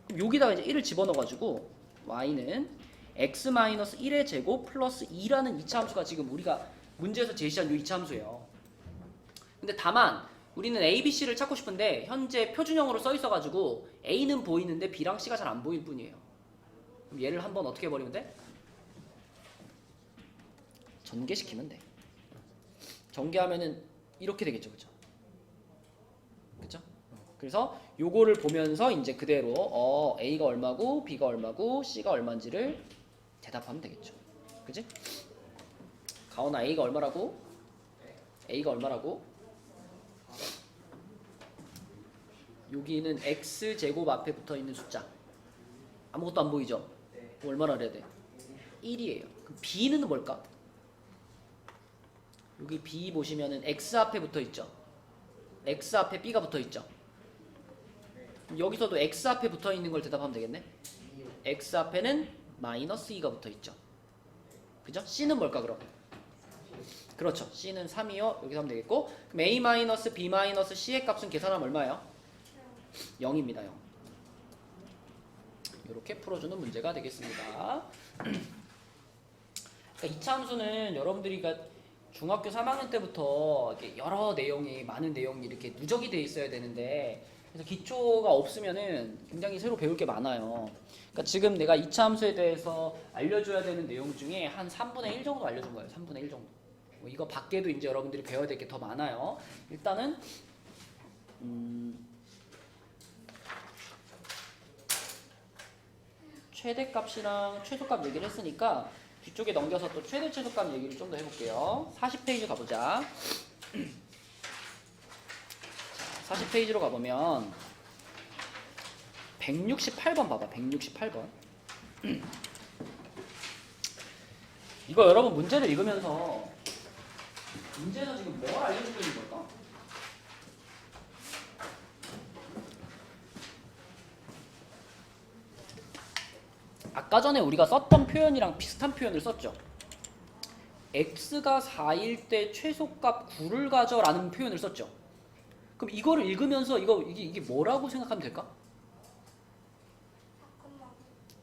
그럼 여기다가 이제 1을 집어넣어가지고 Y는 X-1의 제곱 플러스 2라는 2차 함수가 지금 우리가 문제에서 제시한 이 2차 함수예요. 근데 다만 우리는 A, B, C를 찾고 싶은데 현재 표준형으로 써 있어가지고 A는 보이는데 B랑 C가 잘 안 보일 뿐이에요. 그럼 얘를 한번 어떻게 해버리면 돼? 전개시키면 돼. 전개하면은 이렇게 되겠죠, 그죠? 그죠? 그래서 요거를 보면서 이제 그대로 A가 얼마고 B가 얼마고 C가 얼마인지를 대답하면 되겠죠. 그지? 가온아 A가 얼마라고? A가 얼마라고? 여기는 X제곱 앞에 붙어있는 숫자 아무것도 안 보이죠? 얼마나 그래야 돼? 1이에요. 그럼 B는 뭘까? 여기 B 보시면은 X 앞에 붙어있죠? X 앞에 B가 붙어있죠? 여기서도 X 앞에 붙어있는 걸 대답하면 되겠네? X 앞에는 마이너스 2가 붙어있죠? 그죠? C는 뭘까 그럼? 그렇죠. C는 3이요. 여기서 하면 되겠고, 그럼 A-B-C의 값은 계산하면 얼마예요? 0입니다. 0. 이렇게 풀어주는 문제가 되겠습니다. 그러니까 2차 함수는 여러분들이 중학교 3학년 때부터 이렇게 여러 내용이, 많은 내용이 이렇게 누적이 돼 있어야 되는데, 그래서 기초가 없으면은 굉장히 새로 배울 게 많아요. 그러니까 지금 내가 2차 함수에 대해서 알려줘야 되는 내용 중에 한 3분의 1 정도 알려준 거예요. 3분의 1 정도. 뭐 이거 밖에도 이제 여러분들이 배워야 될 게 더 많아요. 일단은 최대값이랑 최소값 얘기를 했으니까 뒤쪽에 넘겨서 또 최대 최소값 얘기를 좀 더 해볼게요. 40페이지 가보자. 자, 40페이지로 가보면 168번 봐봐. 168번. 이거 여러분 문제를 읽으면서 문제는 지금 뭘 알려주고 있는 걸까? 아까 전에 우리가 썼던 표현이랑 비슷한 표현을 썼죠. x가 4일 때 최소값 9를 가져라는 표현을 썼죠. 그럼 이거를 읽으면서 이게 뭐라고 생각하면 될까?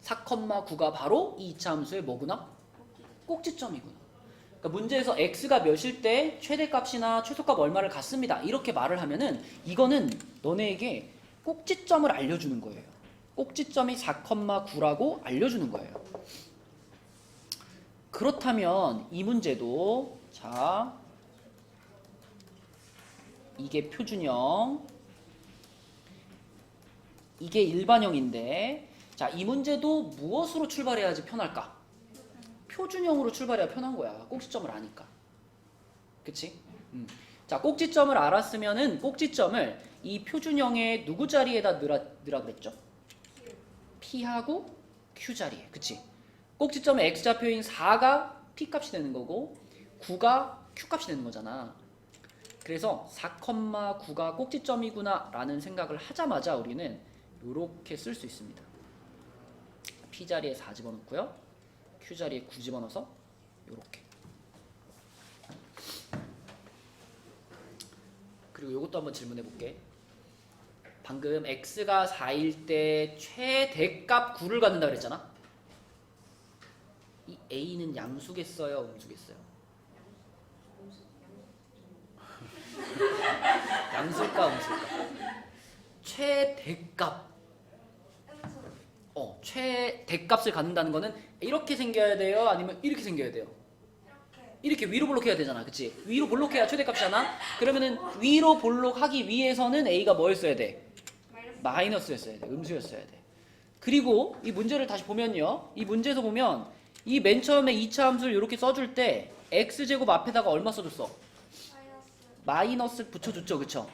4,9가 바로 이 2차 함수의 뭐구나? 꼭지점이구나. 그러니까 문제에서 x가 몇일 때 최대값이나 최소값 얼마를 갖습니다. 이렇게 말을 하면은 이거는 너네에게 꼭지점을 알려주는 거예요. 꼭지점이 4,9라고 알려주는 거예요. 그렇다면 이 문제도 자 이게 표준형 이게 일반형인데 자 이 문제도 무엇으로 출발해야지 편할까? 표준형으로 출발해야 편한 거야. 꼭지점을 아니까. 그치? 자, 꼭지점을 알았으면은 꼭지점을 이 표준형의 누구 자리에다 넣으라 그랬죠? P하고 Q 자리에. 그치? 꼭지점의 X좌표인 4가 P 값이 되는 거고 9가 Q 값이 되는 거잖아. 그래서 4,9가 꼭지점이구나 라는 생각을 하자마자 우리는 이렇게 쓸 수 있습니다. P 자리에 4 집어넣고요. Q 자리에 9 집어넣어서 요렇게. 그리고 요것도 한번 질문해 볼게. 방금 x가 4일 때 최대값 9를 갖는다 그랬잖아. 이 a는 양수겠어요, 음수겠어요? 양수일까, 음수일까? 최대값. 최대값을 갖는다는 거는 이렇게 생겨야 돼요? 아니면 이렇게 생겨야 돼요? 이렇게 위로 볼록해야 되잖아. 그치? 위로 볼록해야 최대값이잖아? 그러면은 위로 볼록하기 위해서는 A가 뭐였어야 돼? 마이너스였어야 돼. 음수였어야 돼. 그리고 이 문제를 다시 보면요. 이 문제에서 보면 이 맨 처음에 2차 함수를 이렇게 써줄 때 X제곱 앞에다가 얼마 써줬어? 마이너스 붙여줬죠. 그쵸?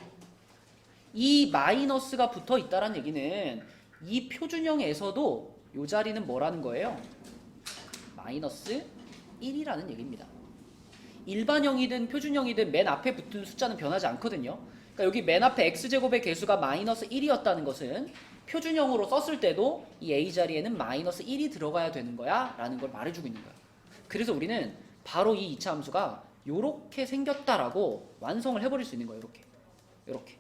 이 마이너스가 붙어 있다는 얘기는 이 표준형에서도 이 자리는 뭐라는 거예요? 마이너스 1이라는 얘기입니다. 일반형이든 표준형이든 맨 앞에 붙은 숫자는 변하지 않거든요. 그러니까 여기 맨 앞에 x제곱의 개수가 마이너스 1이었다는 것은 표준형으로 썼을 때도 이 a 자리에는 마이너스 1이 들어가야 되는 거야 라는 걸 말해주고 있는 거야. 그래서 우리는 바로 이 2차 함수가 요렇게 생겼다라고 완성을 해버릴 수 있는 거예요. 요렇게.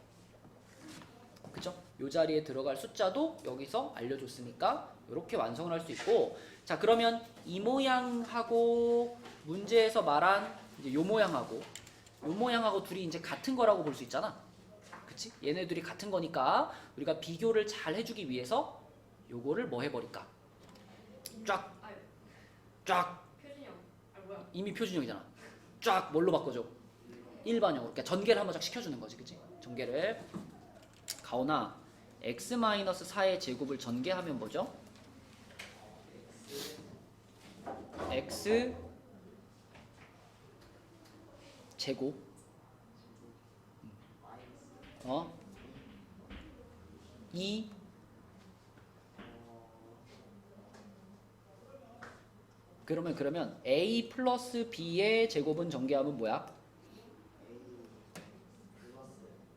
그죠? 요 자리에 들어갈 숫자도 여기서 알려줬으니까 이렇게 완성을 할 수 있고, 자 그러면 이 모양하고 문제에서 말한 이제 요 모양하고 둘이 이제 같은 거라고 볼 수 있잖아. 그치? 얘네들이 같은 거니까 우리가 비교를 잘 해주기 위해서 요거를 뭐 해버릴까? 쫙 이미 표준형이잖아. 쫙 뭘로 바꿔줘? 일반형으로. 그러니까 전개를 한번 쫙 시켜주는 거지. 그치? 전개를. 가오나 x-4의 제곱을 전개하면 뭐죠? x 제곱 2 그러면 a 플러스 b의 제곱은 전개하면 뭐야?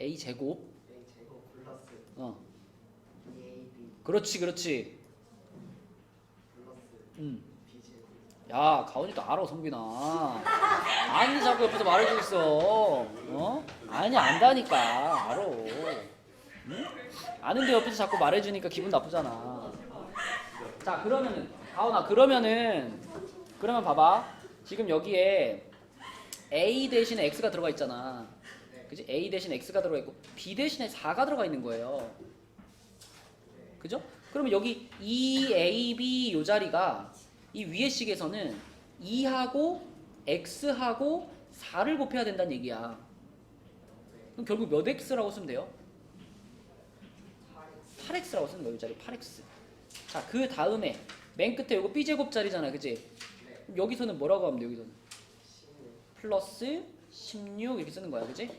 a 제곱 플러스 그렇지 플러스 야 가온이도 알아 성빈아. 아니 자꾸 옆에서 말해주고 있어. 아니 안다니까 알아. 응? 아는데 옆에서 자꾸 말해주니까 기분 나쁘잖아. 자 그러면은 가온아 그러면 봐봐. 지금 여기에 a 대신에 x가 들어가 있잖아. 그지? a 대신에 x가 들어가 있고 b 대신에 4가 들어가 있는 거예요. 그죠? 그러면 여기 2ab 요 자리가 이 위의 식에서는 2하고 x하고 4를 곱해야 된다는 얘기야. 그럼 결국 몇 x라고 쓰면 돼요? 8x라고 쓰는 거예요. 이 자리 8x. 자, 그 다음에 맨 끝에 요거 b제곱 자리잖아. 그치? 그럼 여기서는 뭐라고 하면 돼? 여기서는 플러스 16 이렇게 쓰는 거야. 그치?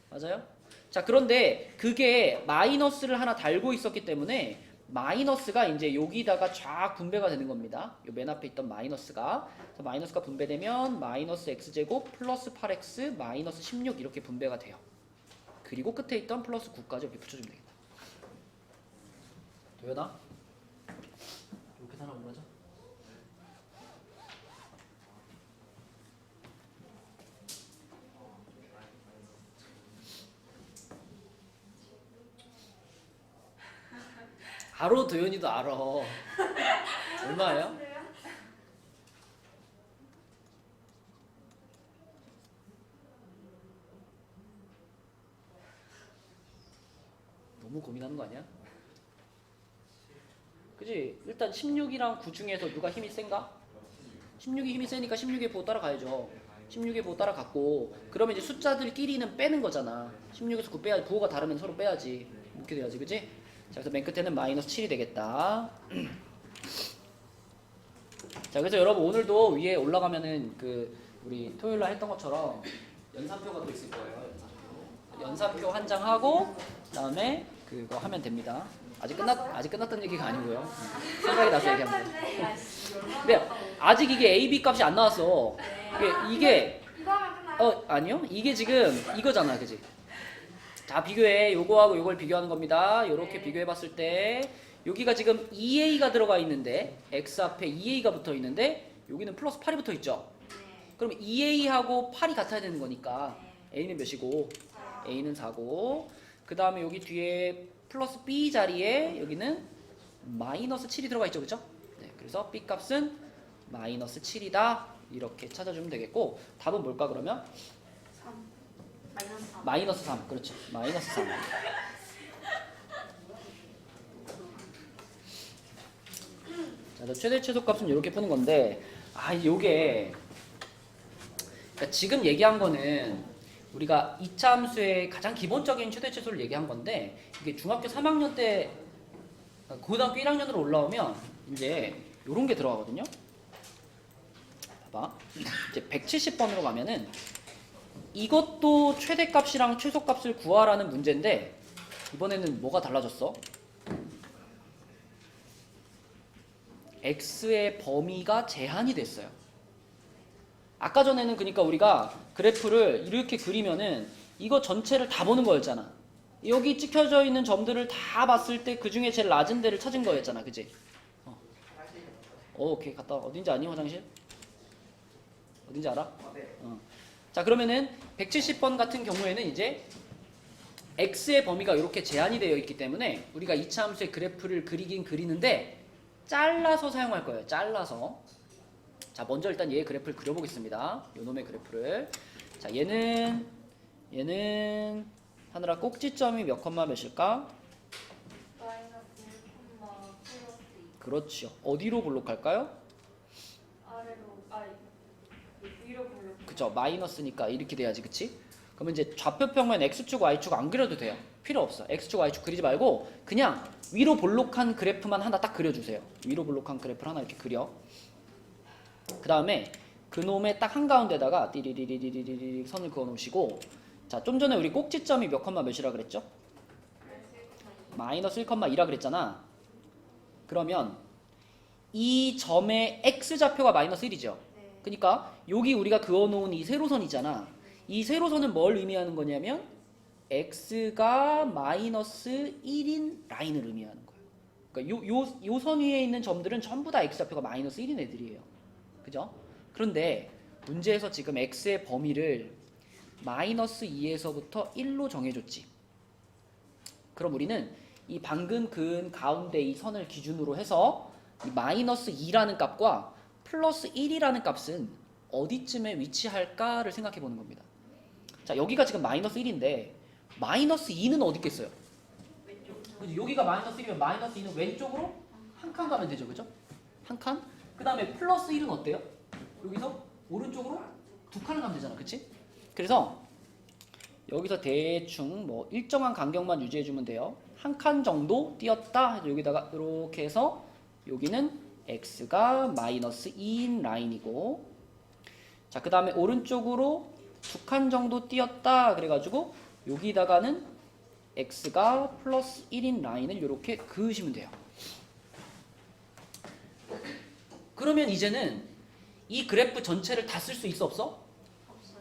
맞아요? 자, 그런데 그게 마이너스를 하나 달고 있었기 때문에 마이너스가 이제 여기다가 쫙 분배가 되는 겁니다. 요 맨 앞에 있던 마이너스가. 그래서 마이너스가 분배되면 마이너스 x제곱 플러스 8x 마이너스 16 이렇게 분배가 돼요. 그리고 끝에 있던 플러스 9까지 이렇게 붙여주면 되겠다. 도연아? 이렇게 하나 보자. 알아, 도연이도 알아. 얼마예요? 너무 고민하는 거 아니야? 그지? 일단 16이랑 9 중에서 누가 힘이 센가? 16이 힘이 세니까 16의 보호 따라가야죠. 16의 보호 따라갔고 그러면 이제 숫자들끼리는 빼는 거잖아. 16에서 9 빼야지. 부호가 다르면 서로 빼야지. 이렇게 돼야지. 그지? 자, 그래서 맨 끝에는 마이너스 7이 되겠다. 자, 그래서 여러분 오늘도 위에 올라가면은 그 우리 토요일날 했던 것처럼 연산표가 또 있을 거예요. 연산표 한 장 하고 그다음에 그거 하면 됩니다. 아직 끝났던 얘기가 아니고요. 생각이 나서 얘기한 거예요. 근데 아직 이게 A, B 값이 안 나왔어. 이게 이거 하면 끝나요? 아니요. 이게 지금 이거잖아, 그지? 자, 비교해. 요거하고 요걸 비교하는 겁니다. 요렇게 비교해 봤을 때 여기가 지금 2A가 들어가 있는데 X 앞에 2A가 붙어 있는데 여기는 플러스 8이 붙어 있죠. 그럼 2A하고 8이 같아야 되는 거니까 A는 몇이고 A는 4고 그 다음에 여기 뒤에 플러스 B 자리에 여기는 마이너스 7이 들어가 있죠, 그죠? 네, 그래서 B 값은 마이너스 7이다 이렇게 찾아주면 되겠고 답은 뭘까 그러면? 3 마이너스 3 마이너스 3 그렇죠. 마이너스 3 자, 그래서 최대 최소값은 이렇게 푸는 건데 요게 그러니까 지금 얘기한 거는 우리가 이차함수의 가장 기본적인 최대 최소를 얘기한 건데 이게 중학교 3학년 때 고등학교 1학년으로 올라오면 이제 요런 게 들어가거든요. 봐봐. 이제 170번으로 가면은 이것도 최대값이랑 최소값을 구하라는 문제인데 이번에는 뭐가 달라졌어? x의 범위가 제한이 됐어요. 아까 전에는 그러니까 우리가 그래프를 이렇게 그리면은 이거 전체를 다 보는 거였잖아. 여기 찍혀져 있는 점들을 다 봤을 때 그 중에 제일 낮은 데를 찾은 거였잖아, 그지? 오케이, 갔다 와. 어딘지 아니, 화장실? 어딘지 알아? 네. 자, 그러면은 170번 같은 경우에는 이제 x의 범위가 이렇게 제한이 되어 있기 때문에 우리가 이차 함수의 그래프를 그리긴 그리는데 잘라서 사용할 거예요. 잘라서. 자, 먼저 일단 얘의 그래프를 그려보겠습니다. 요 놈의 그래프를. 자, 얘는 하늘아 꼭지점이 몇 컴마 몇일까? 마이너스 1, 플러스 2 그렇죠. 어디로 볼록할까요? 아래로 위로 블록 그쵸. 마이너스니까 이렇게 돼야지, 그치? 그러면 이제 좌표평면 x축, y축 안 그려도 돼요. 필요 없어. x축, y축 그리지 말고 그냥 위로 볼록한 그래프만 하나 딱 그려주세요. 위로 볼록한 그래프를 하나 이렇게 그려. 그 다음에 그놈의 딱 한가운데다가 띠리리리리리리 선을 그어 놓으시고 자, 좀 전에 우리 꼭지점이 몇 컴마 몇이라 그랬죠? 마이너스 1,2라 그랬잖아. 그러면 이 점의 x좌표가 마이너스 1이죠. 그러니까 여기 우리가 그어놓은 이 세로선이잖아. 이 세로선은 뭘 의미하는 거냐면 x가 마이너스 1인 라인을 의미하는 거예요. 그러니까 요 선 위에 있는 점들은 전부 다 x좌표가 마이너스 1인 애들이에요. 그죠? 그런데 문제에서 지금 x의 범위를 마이너스 2에서부터 1로 정해줬지. 그럼 우리는 이 방금 그은 가운데 이 선을 기준으로 해서 이 마이너스 2라는 값과 플러스 1이라는 값은 어디쯤에 위치할까를 생각해 보는 겁니다. 자, 여기가 지금 마이너스 1인데 마이너스 2는 어디 있겠어요? 왼쪽 여기가 마이너스 1이면 마이너스 2는 왼쪽으로 한 칸 가면 되죠. 그죠? 한 칸? 그 다음에 플러스 1은 어때요? 여기서 오른쪽으로 두 칸을 가면 되잖아. 그치? 그래서 여기서 대충 뭐 일정한 간격만 유지해주면 돼요. 한 칸 정도 띄었다. 여기다가 이렇게 해서 여기는 x가 마이너스 2인 라인이고 자, 그 다음에 오른쪽으로 두 칸 정도 띄었다. 그래가지고 여기다가는 x가 플러스 1인 라인을 이렇게 그으시면 돼요. 그러면 이제는 이 그래프 전체를 다 쓸 수 있어 없어?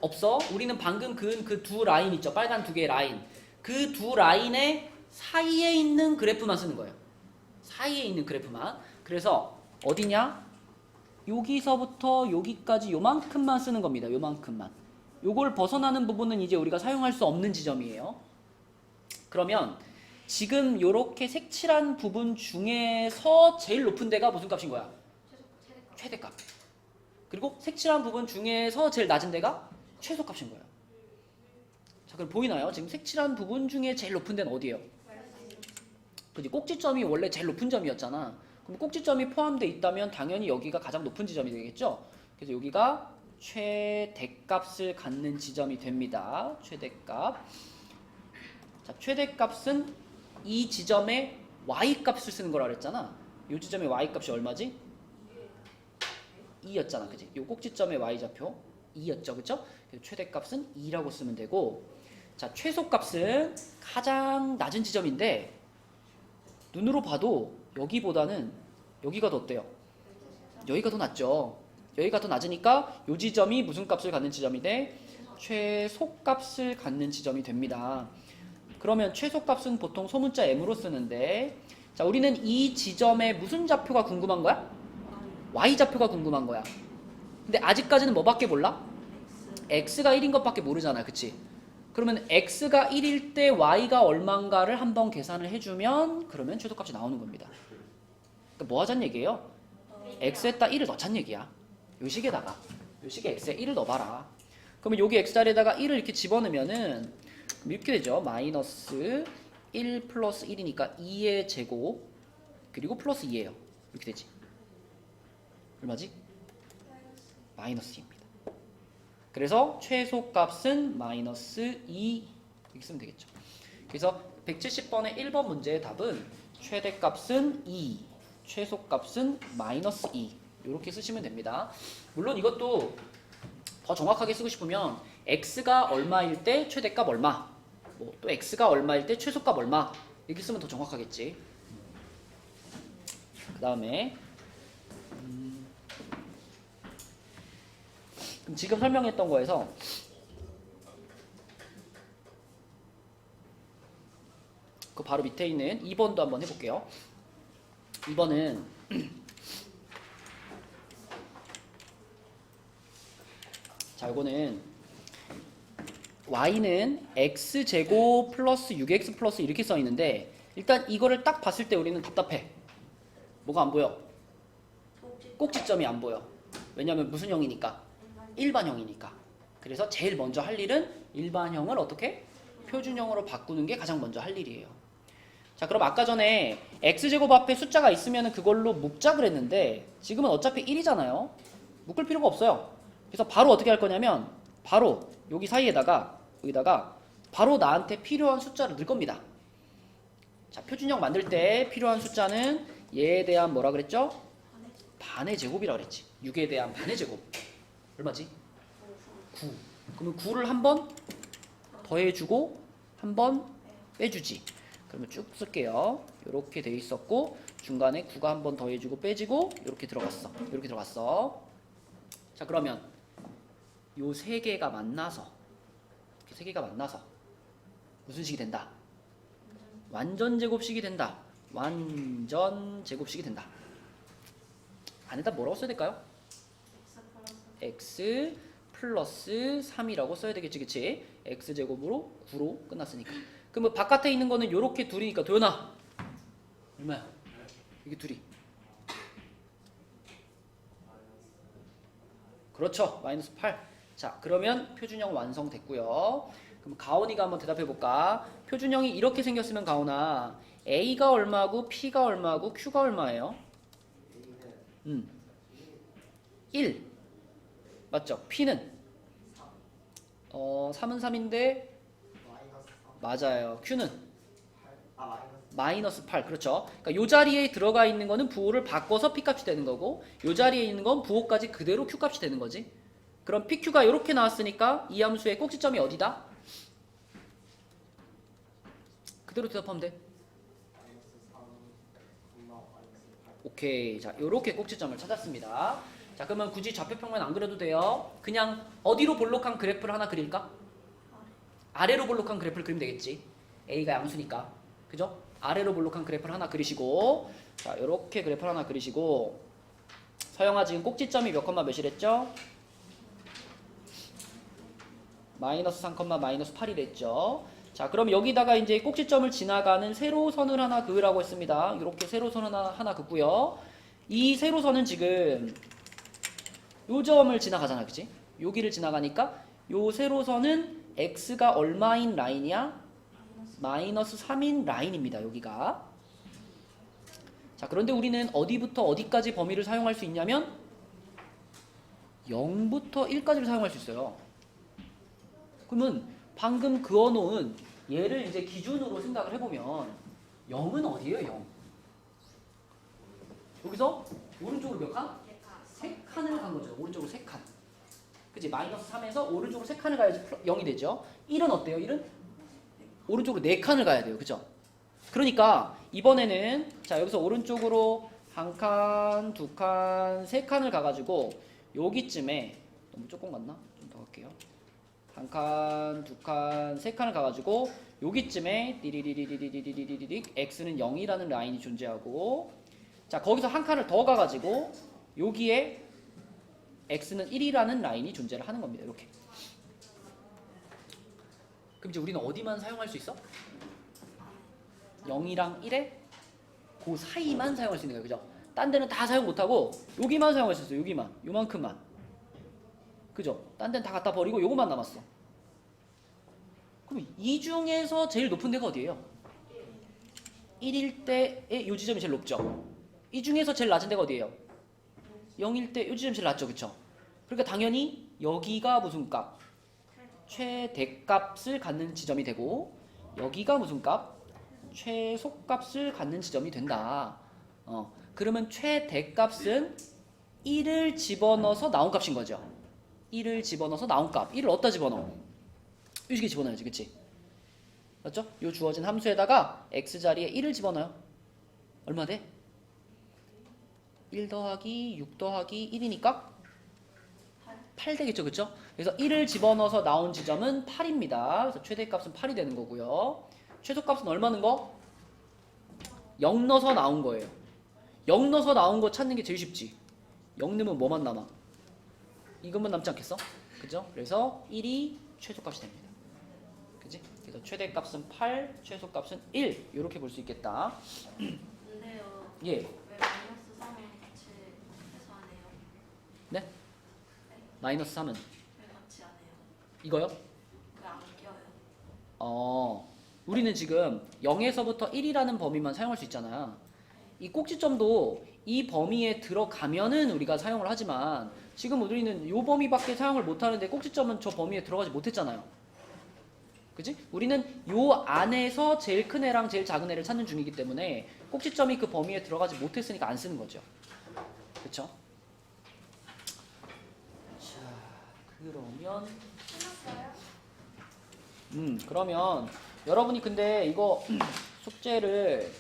없어. 우리는 방금 그은 그 두 라인 있죠. 빨간 두 개의 라인. 그 두 라인의 사이에 있는 그래프만 쓰는 거예요. 사이에 있는 그래프만. 그래서 어디냐? 여기서부터 여기까지 요만큼만 쓰는 겁니다. 요만큼만. 요걸 벗어나는 부분은 이제 우리가 사용할 수 없는 지점이에요. 그러면 지금 요렇게 색칠한 부분 중에서 제일 높은 데가 무슨 값인 거야? 최대값. 그리고 색칠한 부분 중에서 제일 낮은 데가 최소값인 거예요. 자, 그럼 보이나요? 지금 색칠한 부분 중에 제일 높은 데는 어디예요? 그지? 꼭지점이 원래 제일 높은 점이었잖아. 그럼 꼭지점이 포함되어 있다면 당연히 여기가 가장 높은 지점이 되겠죠? 그래서 여기가 최대값을 갖는 지점이 됩니다. 최대값. 자, 최대값은 이 지점의 y값을 쓰는 거라 그랬잖아. 이 지점의 y값이 얼마지? 2였잖아. 그지? 이 꼭지점의 y좌표 2였죠. 그죠? 그래서 최대값은 2라고 쓰면 되고, 자, 최소값은 가장 낮은 지점인데 눈으로 봐도 여기보다는 여기가 더 어때요? 여기가 더 낮죠. 여기가 더 낮으니까 이 지점이 무슨 값을 갖는 지점이 돼? 최소값을 갖는 지점이 됩니다. 그러면 최소값은 보통 소문자 m으로 쓰는데, 자, 우리는 이 지점의 무슨 좌표가 궁금한 거야? y좌표가 궁금한 거야. 근데 아직까지는 뭐밖에 몰라? x가 1인 것밖에 모르잖아. 그치? 그러면 x가 1일 때 y가 얼마인가를 한번 계산을 해주면 그러면 최소값이 나오는 겁니다. 그러니까 뭐 하자는 얘기예요? x에다 1을 넣자는 얘기야. 요 식에다가 요 식에 x에 1을 넣어봐라. 그러면 여기 x자리에다가 1을 이렇게 집어넣으면은 이렇게 되죠. 마이너스 1 플러스 1이니까 2의 제곱 그리고 플러스 2예요. 이렇게 되지. 얼마지? 마이너스 2입니다. 그래서 최소값은 마이너스 2 이렇게 쓰면 되겠죠. 그래서 170번의 1번 문제의 답은 최대값은 2, 최소값은 마이너스 2 이렇게 쓰시면 됩니다. 물론 이것도 더 정확하게 쓰고 싶으면 x가 얼마일 때 최대값 얼마, 뭐 또 x가 얼마일 때 최소값 얼마 이렇게 쓰면 더 정확하겠지. 그 다음에 그럼 지금 설명했던 거에서 그 바로 밑에 있는 2번도 한번 해볼게요. 2번은 자, 이거는 y는 x제곱 플러스 6x 플러스 이렇게 써 있는데 일단 이거를 딱 봤을 때 우리는 답답해. 뭐가 안 보여? 꼭지점이 안 보여. 왜냐면 무슨 형이니까? 일반형이니까. 그래서 제일 먼저 할 일은 일반형을 어떻게? 표준형으로 바꾸는 게 가장 먼저 할 일이에요. 자, 그럼 아까 전에 x제곱 앞에 숫자가 있으면 그걸로 묶자 그랬는데 지금은 어차피 1이잖아요. 묶을 필요가 없어요. 그래서 바로 어떻게 할 거냐면 바로 여기 사이에다가 여기다가 바로 나한테 필요한 숫자를 넣을 겁니다. 자, 표준형 만들 때 필요한 숫자는 얘에 대한 뭐라 그랬죠? 반의 제곱이라 그랬지. 6에 대한 반의 제곱. 얼마지? 9. 그러면 9를 한 번 더해주고 한 번 빼주지. 그러면 쭉 쓸게요. 이렇게 돼 있었고 중간에 9가 한 번 더해주고 빼지고 이렇게 들어갔어. 이렇게 들어갔어. 자, 그러면 요 세 개가 만나서 이렇게 세 개가 만나서 무슨 식이 된다? 완전 제곱식이 된다. 완전 제곱식이 된다. 안에다 뭐라고 써야 될까요? x 플러스 3이라고 써야 되겠지, 그치? x제곱으로 9로 끝났으니까. 그럼 뭐 바깥에 있는 거는 요렇게 둘이니까 도연아 얼마야? 이게 둘이. 그렇죠. 마이너스 8. 자, 그러면 표준형 완성됐고요. 그럼 가온이가 한번 대답해볼까? 표준형이 이렇게 생겼으면 가온아 A가 얼마고 P가 얼마고 Q가 얼마예요? 1 맞죠? P는 3은 3인데 맞아요. Q는 마이너스 8. 그렇죠. 그러니까 요 자리에 들어가 있는 거는 부호를 바꿔서 P값이 되는 거고 요 자리에 있는 건 부호까지 그대로 Q값이 되는 거지. 그럼 PQ가 이렇게 나왔으니까 이 함수의 꼭지점이 어디다? 그대로 대답하면 돼. 오케이. 자, 요렇게 꼭지점을 찾았습니다. 자, 그러면 굳이 좌표평면 안 그려도 돼요. 그냥 어디로 볼록한 그래프를 하나 그릴까? 아래로 볼록한 그래프를 그리면 되겠지. A가 양수니까. 그죠? 아래로 볼록한 그래프를 하나 그리시고 자, 요렇게 그래프를 하나 그리시고 서영아 지금 꼭지점이 몇 컴마 몇이랬죠? 마이너스 3, 마이너스 8이랬죠. 자, 그럼 여기다가 이제 꼭지점을 지나가는 세로선을 하나 그으라고 했습니다. 이렇게 세로선을 하나 긋고요. 이 세로선은 지금 요 점을 지나가잖아, 그치? 여기를 지나가니까 요 세로선은 x가 얼마인 라인이야? 마이너스 3인 라인입니다, 여기가. 자, 그런데 우리는 어디부터 어디까지 범위를 사용할 수 있냐면 0부터 1까지를 사용할 수 있어요. 그러면 방금 그어놓은 얘를 이제 기준으로 생각을 해보면 0은 어디예요? 0. 여기서 오른쪽으로 몇 칸? 3칸을 간 거죠. 오른쪽으로 3칸. 그치? 마이너스 3에서 오른쪽으로 3칸을 가야지 0이 되죠. 1은 어때요? 1은? 오른쪽으로 4칸을 가야 돼요. 그죠? 그러니까 이번에는 자 여기서 오른쪽으로 1칸, 2칸, 3칸을 가가지고 여기쯤에 너무 조금 갔나? 좀 더 갈게요. 1칸, 2칸, 3칸을 가가지고 여기쯤에 띠리리리리리리리리리 x는 0이라는 라인이 존재하고 자 거기서 한 칸을 더 가가지고 여기에 x는 1이라는 라인이 존재를 하는 겁니다. 이렇게. 그럼 이제 우리는 어디만 사용할 수 있어? 0이랑 1에 그 사이만 사용할 수 있는 거예요. 그죠? 딴 데는 다 사용 못하고 여기만 사용할 수 있어요. 여기만. 요만큼만. 그죠? 딴 데는 다 갖다 버리고 요거만 남았어. 그럼 이 중에서 제일 높은 데가 어디예요? 1일 때의 요 지점이 제일 높죠. 이 중에서 제일 낮은 데가 어디예요? 0일 때 요 지점이 제일 낮죠. 그쵸? 그러니까 당연히 여기가 무슨 값? 최대값을 갖는 지점이 되고 여기가 무슨 값? 최소값을 갖는 지점이 된다. 그러면 최대값은 1을 집어넣어서 나온 값인 거죠. 1을 집어넣어서 나온 값. 1을 어디다 집어넣어? 여기에 집어넣어야지. 그치? 맞죠? 요 주어진 함수에다가 x자리에 1을 집어넣어요. 얼마 돼? 1 더하기 6 더하기 1이니까 8 되겠죠. 그쵸? 그래서 1을 집어넣어서 나온 지점은 8입니다. 그래서 최대값은 8이 되는 거고요. 최소값은 얼마 넣은 거? 0 넣어서 나온 거예요. 0 넣어서 나온 거 찾는 게 제일 쉽지. 0 넣으면 뭐만 남아? 이것만 남지 않겠어? 그죠? 그래서 1이 최소값이 됩니다. 그지? 그래서 최대값은 8, 최소값은 1 이렇게 볼 수 있겠다. 근데요. 예. 왜 마이너스 3을 같이 해서 안 해요? 네? 마이너스 3은 왜 같이 안 해요? 이거요? 왜 안 껴요? 우리는 지금 0에서부터 1이라는 범위만 사용할 수 있잖아요. 이 꼭지점도 이 범위에 들어가면은 우리가 사용을 하지만 지금 우리는 이 범위밖에 사용을 못하는데 꼭지점은 저 범위에 들어가지 못했잖아요. 그치? 우리는 요 안에서 제일 큰 애랑 제일 작은 애를 찾는 중이기 때문에 꼭지점이 그 범위에 들어가지 못했으니까 안 쓰는 거죠. 그쵸? 자, 그러면 끝났어요? 그러면 여러분이 근데 이거 숙제를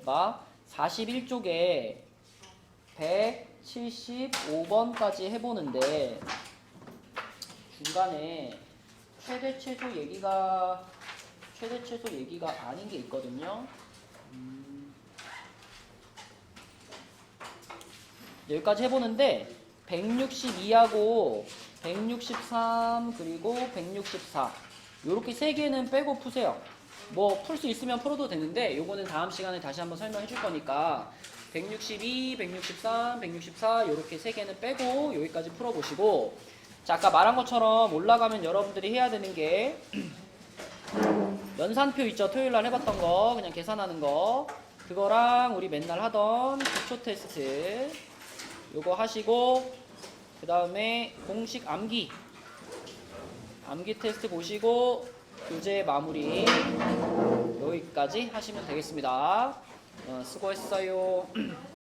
봐 41쪽에 175번까지 해보는데 중간에 최대 최소 얘기가 아닌 게 있거든요. 여기까지 해보는데 162하고 163 그리고 164 요렇게 세 개는 빼고 푸세요. 뭐 풀 수 있으면 풀어도 되는데 요거는 다음 시간에 다시 한번 설명해 줄 거니까 162, 163, 164 요렇게 세 개는 빼고 여기까지 풀어보시고 자 아까 말한 것처럼 올라가면 여러분들이 해야 되는 게 연산표 있죠? 토요일날 해봤던 거 그냥 계산하는 거 그거랑 우리 맨날 하던 기초 테스트 요거 하시고 그 다음에 공식 암기 테스트 보시고 교재 마무리 여기까지 하시면 되겠습니다. 수고했어요.